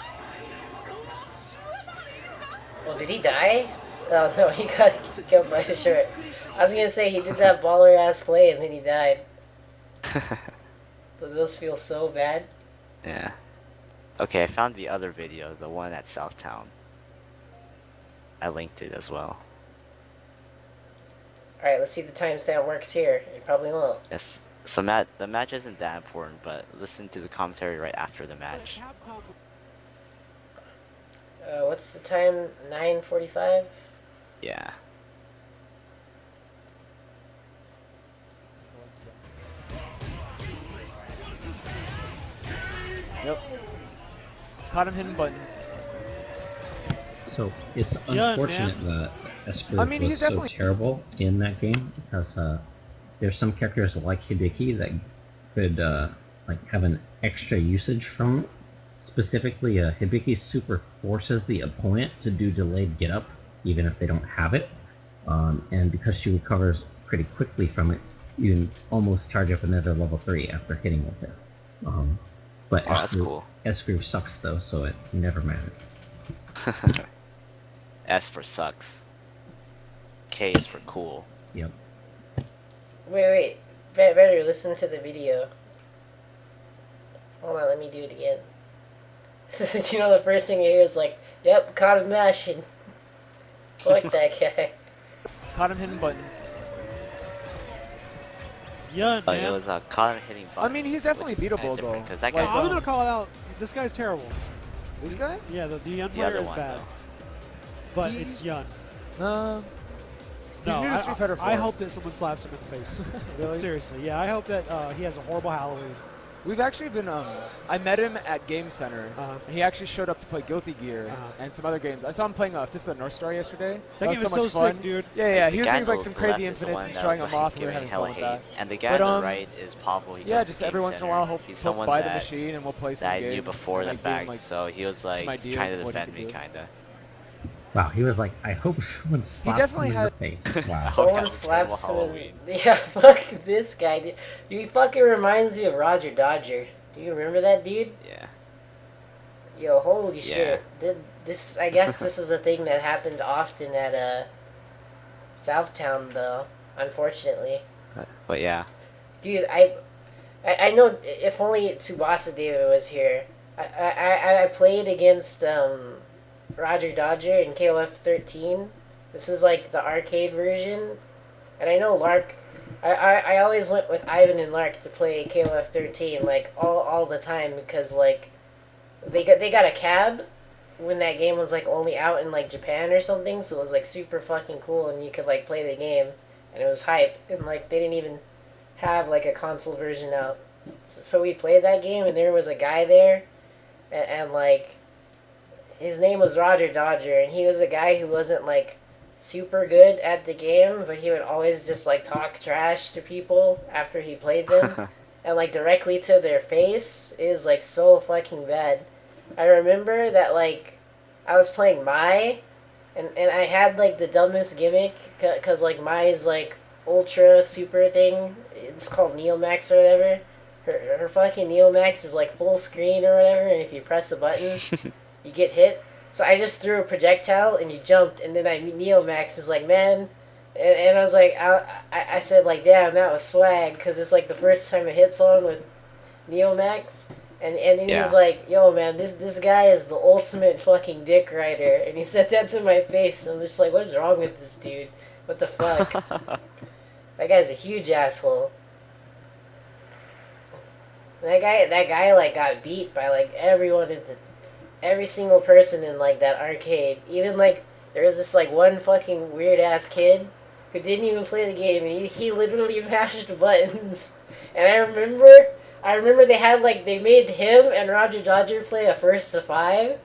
Well, did he die? Oh, no, he got killed by a shirt. I was gonna say he did that baller ass play and then he died. Does this feel so bad? Yeah. Okay, I found the other video, the one at Southtown. I linked it as well. Alright, let's see if the timestamp works here. It probably won't. Yes. So the match isn't that important, but listen to the commentary right after the match. What's the time? 9:45? Yeah. Yep. Caught him hitting buttons. So it's Yeah, unfortunate man. that Esper I mean, was he's so definitely- terrible in that game because there's some characters like Hibiki that could like have an extra usage from it. Specifically, Hibiki's super forces the opponent to do delayed get up even if they don't have it, and because she recovers pretty quickly from it, you can almost charge up another level 3 after hitting with it. But Oh, that's cool. S Groove sucks though, so it never mattered. S for sucks. K is for cool. Yep. Wait. Veteru, listen to the video. Hold on, let me do it again. You know, the first thing you hear is like, yep, caught him mashing. Fuck that guy. Caught him hitting buttons. Yun, Oh, man. it was caught him hitting buttons. I mean, he's definitely beatable, though. Because that Well, guy's I'm gonna call it out. This guy's terrible. This guy? Yeah, the Yun the player other is one, bad. though. But He's- it's Yun. He's new to Street Fighter 4. I hope that someone slaps him in the face. Really? Seriously, yeah. I hope that he has a horrible Halloween. We've actually been, I met him at Game Center, Uh-huh. and he actually showed up to play Guilty Gear and some other games. I saw him playing Fist of the North Star yesterday. That game was is so much so fun. sick, dude. Yeah, he The was guy doing like on some the crazy left is the infinites one and that showing was, them off, and we were giving having hella fun with that. hate. And the guy But, on the right is Pablo. He Yeah, goes to just Game every once in a Center. while he'll He's someone buy the that machine and we'll play some I games. knew before and, the like, give him, fact, like, so he was like ideas trying to of what he defend could me, do. kinda. Wow, he was like, I hope someone slaps definitely him in had- the face. Wow. Someone yeah, slaps terrible him in... Yeah, fuck this guy, dude. He fucking reminds me of Roger Dodger. Do you remember that dude? Yeah. Yo, holy Yeah. shit. I guess this is a thing that happened often at Southtown, though, unfortunately. But yeah. Dude, I know if only Tsubasa David was here. I played against Roger Dodger in KOF 13. This is like the arcade version. And I know Lark... I always went with Ivan and Lark to play KOF 13, like, all the time, because, like, they got a cab when that game was, like, only out in, like, Japan or something, so it was, like, super fucking cool, and you could, like, play the game, and it was hype, and, like, they didn't even have, like, a console version out. So we played that game, and there was a guy there, and like, his name was Roger Dodger, and he was a guy who wasn't, like, super good at the game, but he would always just, like, talk trash to people after he played them, and, like, directly to their face. It is, like, so fucking bad. I remember that, like, I was playing Mai, and I had, like, the dumbest gimmick, because, like, Mai's, like, ultra super thing, it's called Neomax or whatever. Her fucking Neomax is, like, full screen or whatever, and if you press a button, you get hit. So I just threw a projectile, and you jumped, and then Neomax is like, man, and I was like, I said, like, damn, that was swag, because it's, like, the first time I hit someone with Neomax, and then he was like, yo, man, this guy is the ultimate fucking dick rider, and he said that to my face, and I'm just like, what is wrong with this dude? What the fuck? That guy's a huge asshole. That guy, like, got beat by, like, every single person in, like, that arcade. Even, like, there was this, like, one fucking weird-ass kid who didn't even play the game, and he literally mashed buttons. And I remember they had, like, they made him and Roger Dodger play a 1st to 5.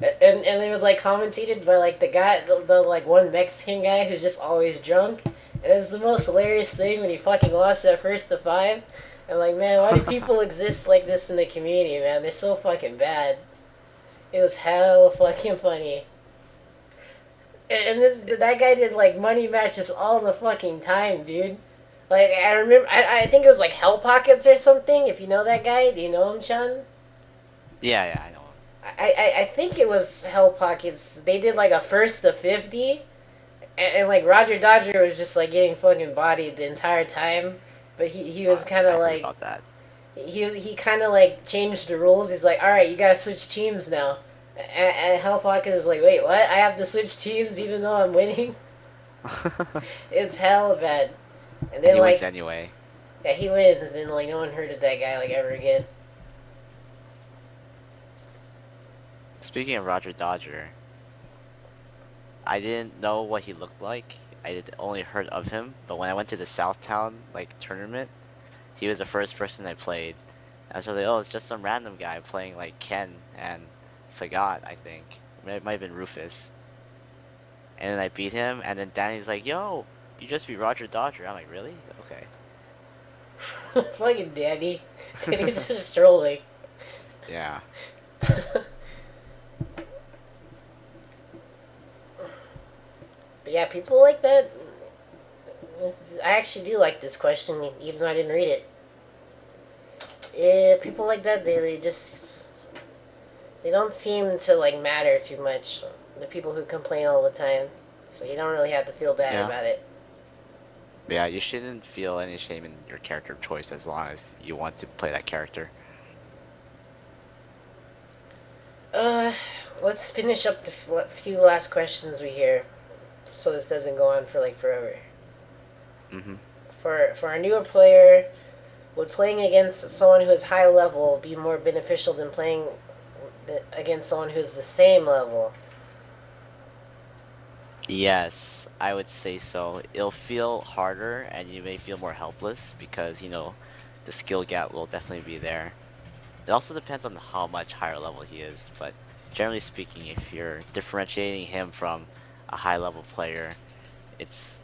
And it was, like, commentated by, like, the guy, the like, one Mexican guy who's just always drunk. And it was the most hilarious thing when he fucking lost that 1st to 5. I'm like, man, why do people exist like this in the community, man? They're so fucking bad. It was hell fucking funny. And that guy did, like, money matches all the fucking time, dude. Like, I remember, I think it was, like, Hell Pockets or something, if you know that guy. Do you know him, Sean? Yeah, I know him. I think it was Hell Pockets. They did, like, a 1st to 50. And like, Roger Dodger was just, like, getting fucking bodied the entire time. But he was kind of like... about that. He kind of, like, changed the rules. He's like, alright, you gotta switch teams now. And Hell Pocket is like, wait, what? I have to switch teams even though I'm winning? It's hell bad. And then, He like... wins anyway. Yeah, he wins. Then, like, no one heard of that guy, like, ever again. Speaking of Roger Dodger, I didn't know what he looked like. I had only heard of him, but when I went to the Southtown, like, tournament, he was the first person I played. I was like, oh, it's just some random guy playing, like, Ken and Sagat, I think. It might have been Rufus. And then I beat him, and then Danny's like, yo, you just beat Roger Dodger. I'm like, really? Okay. Fucking Danny. Danny's just trolling. Yeah. But yeah, people like that. I actually do like this question, even though I didn't read it. people like that, they don't seem to like matter too much. The people who complain all the time, so you don't really have to feel bad Yeah. about it. Yeah, you shouldn't feel any shame in your character choice as long as you want to play that character. Uh, let's finish up the few last questions we hear, so this doesn't go on for like forever. Mm-hmm. For a newer player, would playing against someone who is high level be more beneficial than playing against someone who's the same level? Yes, I would say so. It'll feel harder and you may feel more helpless because, the skill gap will definitely be there. It also depends on how much higher level he is, but generally speaking, if you're differentiating him from a high level player, it's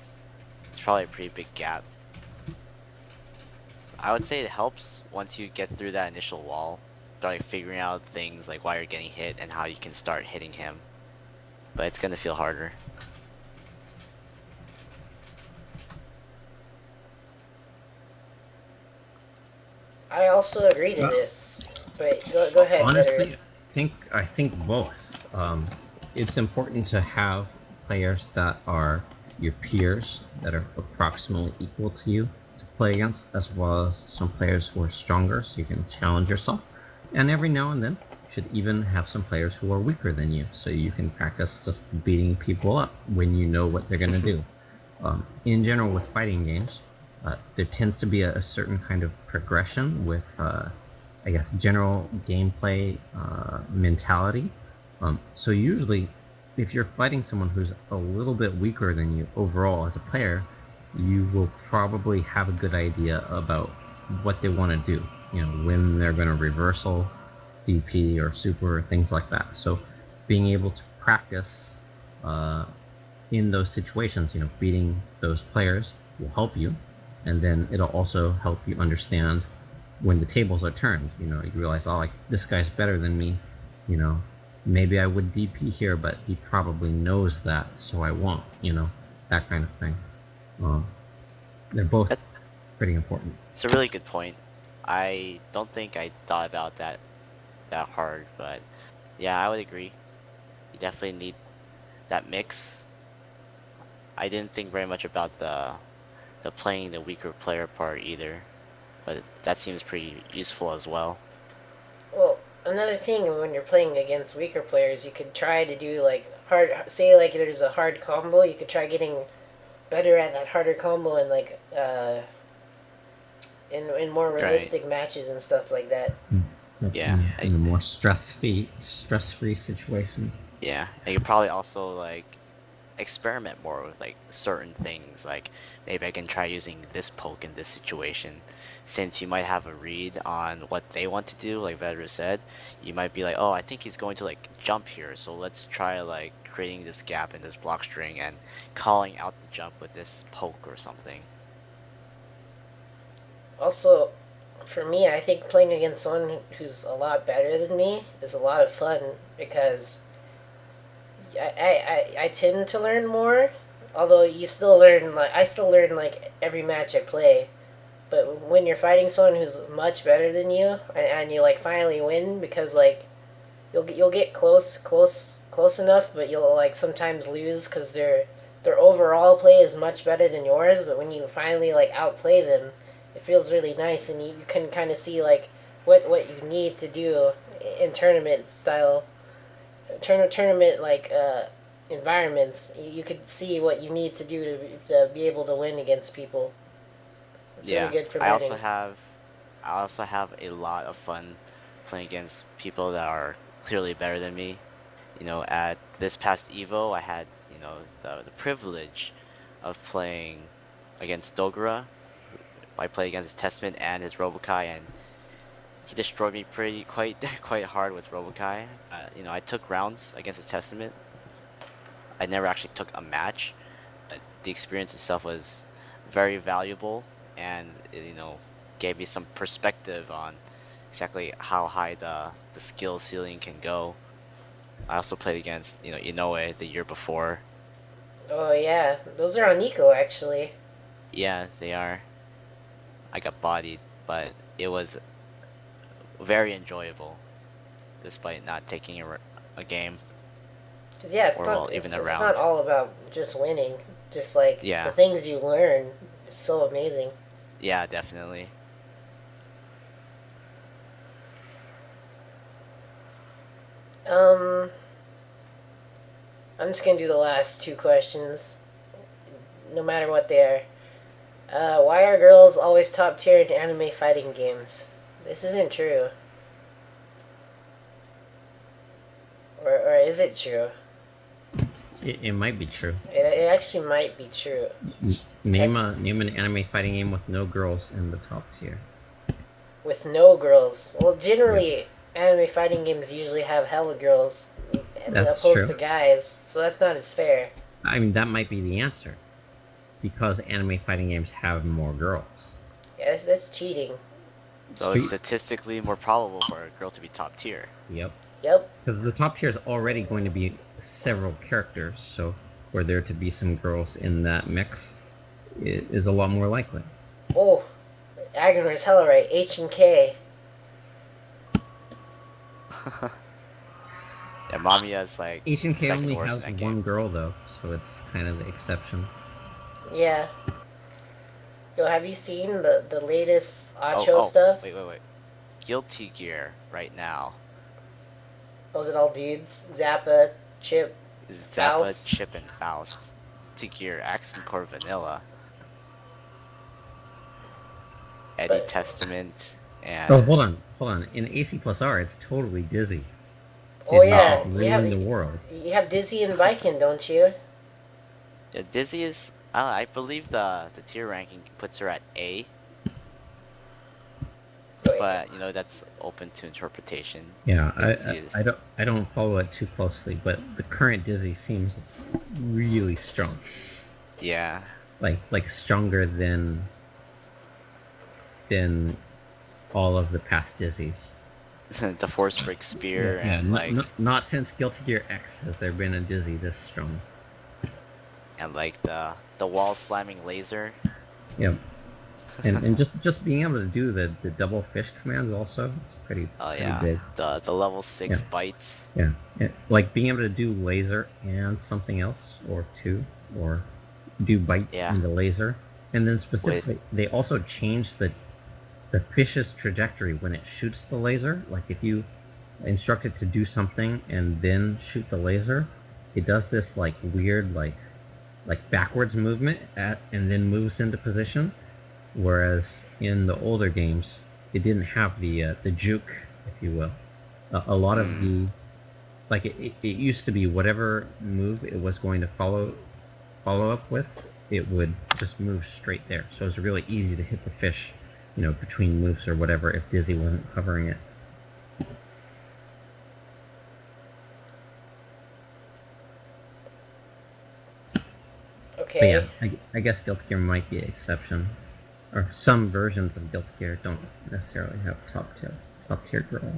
probably a pretty big gap. I would say it helps once you get through that initial wall, start figuring out things like why you're getting hit and how you can start hitting him. But it's gonna feel harder. I also agree to this, but go ahead. Honestly, Veteru. I think both. It's important to have players that are your peers, that are approximately equal to you to play against, as well as some players who are stronger, so you can challenge yourself. And every now and then, you should even have some players who are weaker than you, so you can practice just beating people up when you know what they're going to do. In general, with fighting games, there tends to be a certain kind of progression with, I guess, general gameplay mentality. So usually, if you're fighting someone who's a little bit weaker than you overall as a player, you will probably have a good idea about what they want to do. When they're going to reversal, DP, or super, things like that. So being able to practice in those situations, beating those players will help you, and then it'll also help you understand when the tables are turned. You realize, oh, like, this guy's better than me. Maybe I would DP here, but he probably knows that, so I won't. That kind of thing. They're both pretty important. It's a really good point. I don't think I thought about that hard, but yeah, I would agree. You definitely need that mix. I didn't think very much about the playing the weaker player part either, but that seems pretty useful as well. Well, another thing when you're playing against weaker players, you could try to do like hard. Say like there's a hard combo, you could try getting better at that harder combo and like in more realistic matches and stuff like that. Yeah, in a more stress-free situation. Yeah, and you probably also like experiment more with like certain things. Like maybe I can try using this poke in this situation. Since you might have a read on what they want to do, like Veteru said, you might be like, oh, I think he's going to like jump here, so let's try like creating this gap in this block string and calling out the jump with this poke or something. Also, for me, I think playing against someone who's a lot better than me is a lot of fun because I tend to learn more. Although you still learn, like I still learn like every match I play, but when you're fighting someone who's much better than you and you like finally win because like you'll get close enough, but you'll like sometimes lose because their overall play is much better than yours. But when you finally like outplay them, it feels really nice, and you can kind of see like what you need to do in tournament style, tournament like environments. You could see what you need to do to be able to win against people. It's Yeah, really good for I learning. also have a lot of fun playing against people that are clearly better than me. At this past Evo, I had, the privilege of playing against Dogura. I played against his Testament and his Robokai, and he destroyed me quite hard with Robokai. I took rounds against his Testament. I never actually took a match, but the experience itself was very valuable, and it gave me some perspective on exactly how high the skill ceiling can go. I also played against Inoue the year before. Oh yeah, those are on Nico actually. Yeah, they are. I got bodied, but it was very enjoyable, despite not taking a game. 'Cause, yeah, it's Or, not well, even a it's round. not all about just winning. Just like Yeah. the things you learn is so amazing. Yeah, definitely. I'm just gonna do the last two questions, no matter what they are. Why are girls always top tier in anime fighting games? This isn't true. Or is it true? It might be true. It actually might be true. Name Yes. an anime fighting game with no girls in the top tier. With no girls. Well, generally, anime fighting games usually have hella girls That's opposed true. to guys, so that's not as fair. I mean, that might be the answer. Because anime fighting games have more girls. Yeah, that's cheating. So it's statistically more probable for a girl to be top tier. Yep. Yep. Because the top tier is already going to be several characters, so for there to be some girls in that mix is a lot more likely. Oh, Agner's hella right. H and K. Yeah, Mamiya's like H and K second only worst has in that one game. girl though, so it's kind of the exception. Yeah. Yo, have you seen the latest Acho Oh, stuff? wait. Guilty Gear right now. Was it all dudes? Zappa, Chip, Zappa, Faust? Chip, and Faust. Guilty Gear X and Core Vanilla. Eddie But- Testament and Oh, hold on. In AC plus R, it's totally Dizzy. Oh It yeah, ruined the world. you have Dizzy and Viking, don't you? Yeah, Dizzy is. I believe the tier ranking puts her at A, Wait, but you know that's open to interpretation. Yeah, Dizzy is- I don't follow it too closely, but the current Dizzy seems really strong. Yeah, Like stronger than all of the past Dizzies. the Force Break Spear and not since Guilty Gear X has there been a Dizzy this strong. the wall slamming laser. Yep. and just being able to do the double fish commands also, it's pretty big. The level 6 Yeah. bites. Yeah. Like being able to do laser and something else, or two, or do bites Yeah. in the laser. And then specifically, they also changed the fish's trajectory when it shoots the laser. Like if you instruct it to do something and then shoot the laser, it does this like weird like backwards movement and then moves into position. Whereas in the older games, it didn't have the juke, if you will. A lot of the it used to be whatever move it was going to follow up with, it would just move straight there. So it was really easy to hit the fish, between moves or whatever if Dizzy wasn't covering it. Okay. But yeah, I guess Guilty Gear might be an exception. Or some versions of Guilty Gear don't necessarily have top tier girls.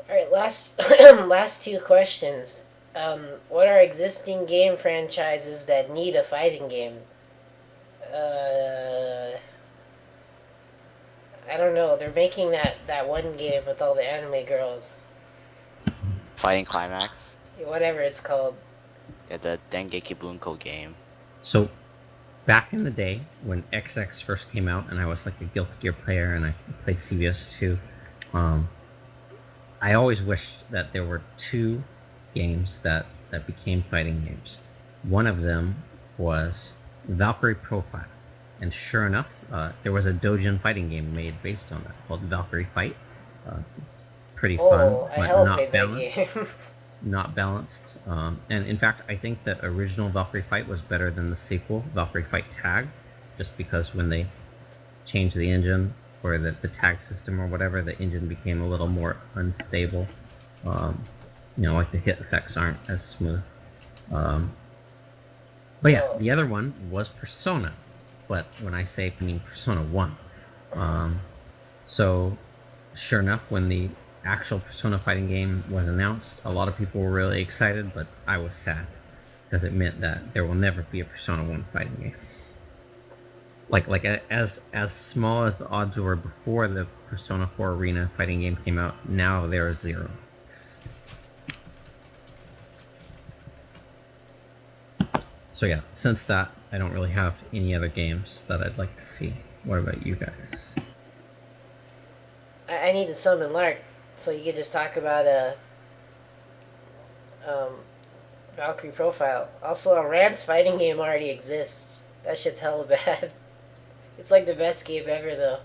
Alright, last last two questions. What are existing game franchises that need a fighting game? I don't know. They're making that one game with all the anime girls. Fighting Climax. Whatever it's called. Yeah, the Dengeki Bunko game. So, back in the day when XX first came out, and I was like a Guilty Gear player, and I played CVS 2, I always wished that there were two games that became fighting games. One of them was Valkyrie Profile, and sure enough, there was a Dojin fighting game made based on that called Valkyrie Fight. It's pretty fun, I but hella not played that balanced. game. Not balanced. And in fact, I think the original Valkyrie Fight was better than the sequel, Valkyrie Fight Tag, just because when they changed the engine, or the tag system or whatever, the engine became a little more unstable. Like the hit effects aren't as smooth. But yeah, the other one was Persona. But when I say, I mean Persona 1. So, sure enough, when the actual Persona fighting game was announced, a lot of people were really excited, but I was sad because it meant that there will never be a Persona 1 fighting game. as small as the odds were before the Persona 4 Arena fighting game came out, now there is 0. So yeah, since that, I don't really have any other games that I'd like to see. What about you guys? I need to summon Lark so you could just talk about Valkyrie profile. Also, a Rance fighting game already exists. That shit's hella bad. It's like the best game ever, though.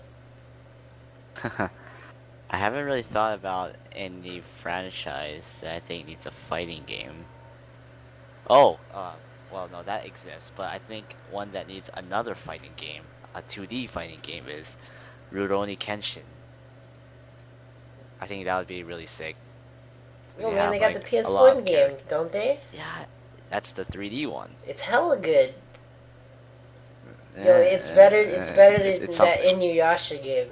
I haven't really thought about any franchise that I think needs a fighting game. Oh, well, no, that exists, but I think one that needs another fighting game, a 2D fighting game, is Rurouni Kenshin. I think that would be really sick. Oh man, they got the PS1 game, don't they? Yeah, that's the 3D one. It's hella good. Yo, it's better than that Inuyasha game.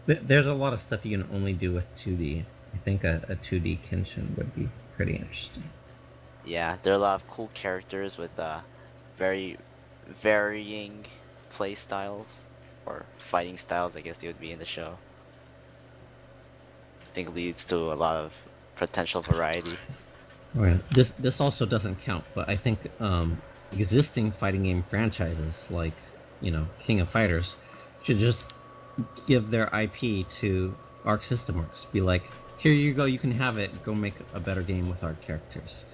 There's a lot of stuff you can only do with 2D. I think a 2D Kenshin would be pretty interesting. Yeah, there are a lot of cool characters with very varying play styles, or fighting styles, I guess they would be in the show. I think leads to a lot of potential variety. Right. This also doesn't count, but I think existing fighting game franchises like, King of Fighters should just give their IP to Arc System Works. Be like, here you go, you can have it. Go make a better game with our characters,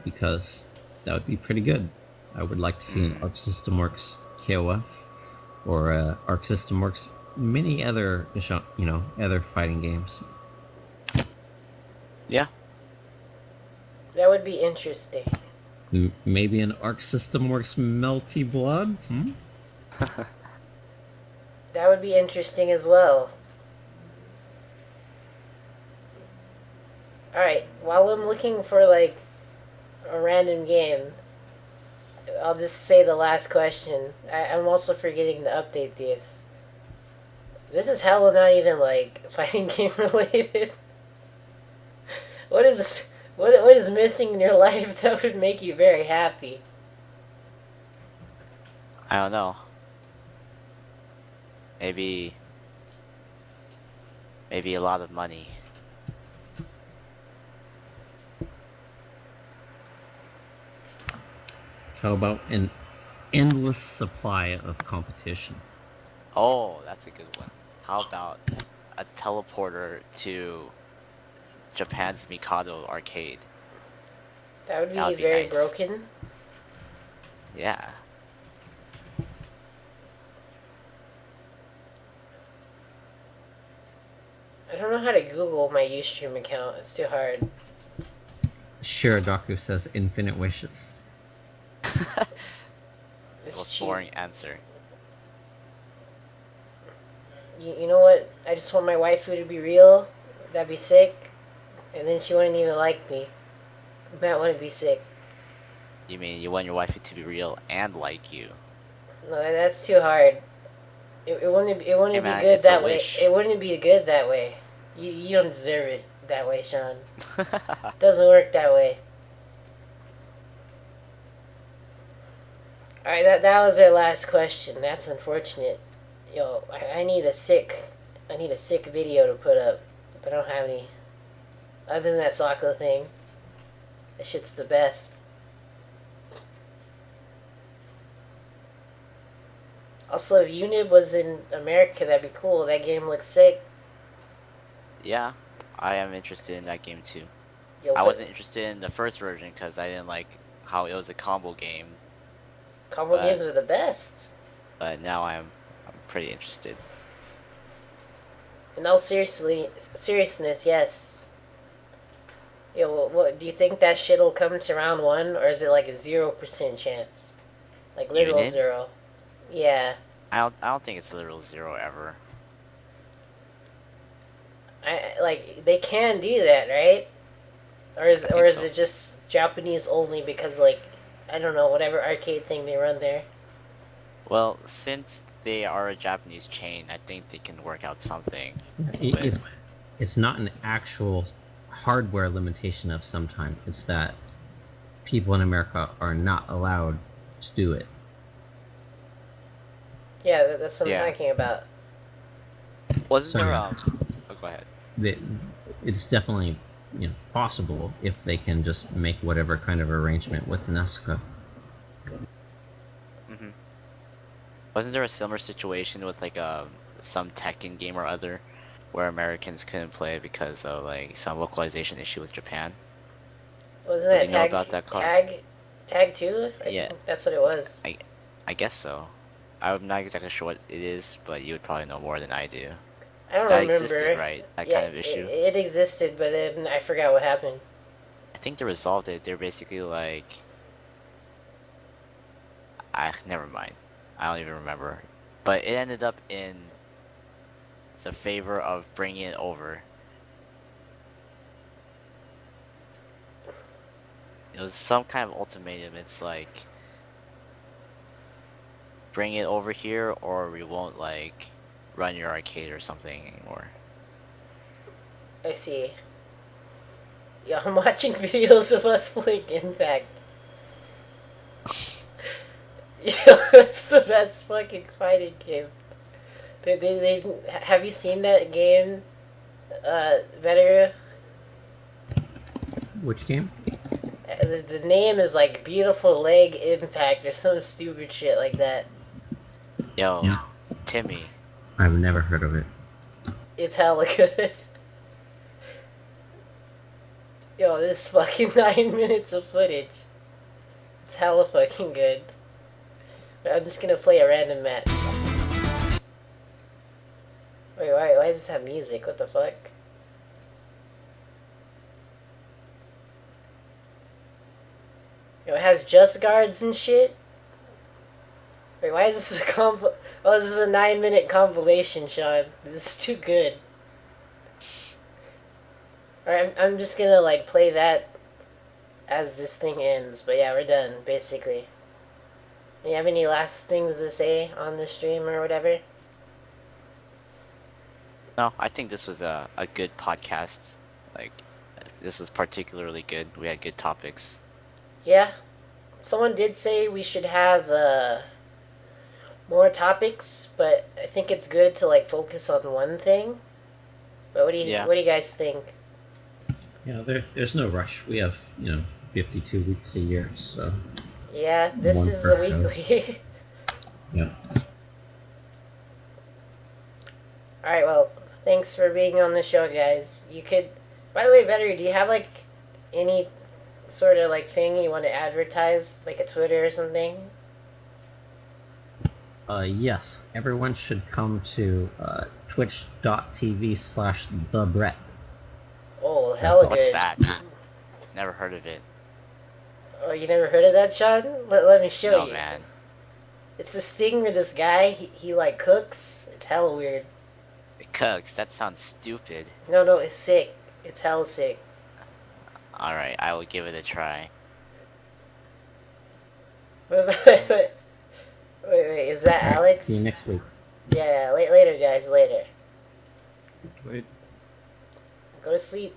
because that would be pretty good. I would like to see an Arc System Works KOF or Arc System Works many other other fighting games. Yeah. That would be interesting. Maybe an Arc System Works Melty Blood? That would be interesting as well. Alright, while I'm looking for, like, a random game, I'll just say the last question. I'm also forgetting to update this. This is hella not even, like, fighting game related. What is missing in your life that would make you very happy? I don't know. Maybe a lot of money. How about an endless supply of competition? Oh, that's a good one. How about a teleporter to Japan's Mikado arcade? That would That'd be be very nice. broken. Yeah. I don't know how to Google my Ustream account. It's too hard. Shiradaku says infinite wishes. It's Most cheap. boring answer. You know what? I just want my waifu to be real. That'd be sick. And then she wouldn't even like me. That wouldn't be sick. You mean you want your wife to be real and like you? No, that's too hard. It wouldn't Hey, man, be good it's a that way. wish. It wouldn't be good that way. You don't deserve it that way, Sean. Doesn't work that way. Alright, that was our last question. That's unfortunate. Yo, I need a sick video to put up. But I don't have any. Other than that Sako thing. That shit's the best. Also, if Unib was in America, that'd be cool. That game looks sick. Yeah, I am interested in that game too. Yo, I wasn't interested in the first version because I didn't like how it was a combo game, Combo but- games are the best. but now I'm pretty interested. In all seriousness, yes. Yo, what do you think that shit'll come to round one, or is it like a 0% chance? Like literal Unib? 0. Yeah. I don't think it's literal 0 ever. Like they can do that, right? Or is think so. it just Japanese only because, like, I don't know, whatever arcade thing they run there. Well, since they are a Japanese chain, I think they can work out something. It's not an actual hardware limitation of some time. It's that people in America are not allowed to do it. Yeah, that's what I'm Yeah. talking about. Wasn't there Sorry. Oh, go ahead. It's definitely possible if they can just make whatever kind of arrangement with Nesuka. Mm-hmm. Wasn't there a similar situation with like some Tekken game or other where Americans couldn't play because of like some localization issue with Japan? Wasn't Do that you know about that car? tag 2? I Yeah, think that's what it was. I guess so. I'm not exactly sure what it is, but you would probably know more than I do. I don't That remember. existed, right? That Yeah, kind of issue. it existed, but then I forgot what happened. I think they resolved it. They're basically like, never mind. I don't even remember. But it ended up in the favor of bringing it over. It was some kind of ultimatum. It's like, bring it over here or we won't like run your arcade or something anymore. I see. Yeah, I'm watching videos of us playing Impact. Yeah, that's the best fucking fighting game. They have you seen that game, Veteru? Which game? The name is like Beautiful Leg Impact or some stupid shit like that. Yo, Timmy. I've never heard of it. It's hella good. Yo, this is fucking 9 minutes of footage. It's hella fucking good. I'm just gonna play a random match. Wait, why does this have music? What the fuck? Yo, it has just guards and shit? Wait, why is this a Oh, this is a 9-minute compilation, Sean. This is too good. Alright, I'm just gonna, like, play that as this thing ends. But yeah, we're done, basically. You have any last things to say on the stream or whatever? No, I think this was a good podcast. Like, this was particularly good. We had good topics. Yeah. Someone did say we should have, more topics, but I think it's good to, like, focus on one thing. But what do you guys think? There's no rush. We have 52 weeks a year, so Yeah, this one is per a weekly. yeah. Alright, well, thanks for being on the show, guys. You could... By the way, Veteru, do you have, like, any sort of, like, thing you want to advertise? Like a Twitter or something? Yes, everyone should come to twitch.tv/thebrett. Oh, hella What's good. that? Never heard of it. Oh, you never heard of that, Sean? Let me show No, you. man. It's this thing where this guy, he like, cooks. It's hella weird. It cooks. That sounds stupid. No, it's sick. It's hella sick. Alright, I will give it a try. Wait, is that Alex? See you next week. Yeah, later, guys, later. Wait. Go to sleep.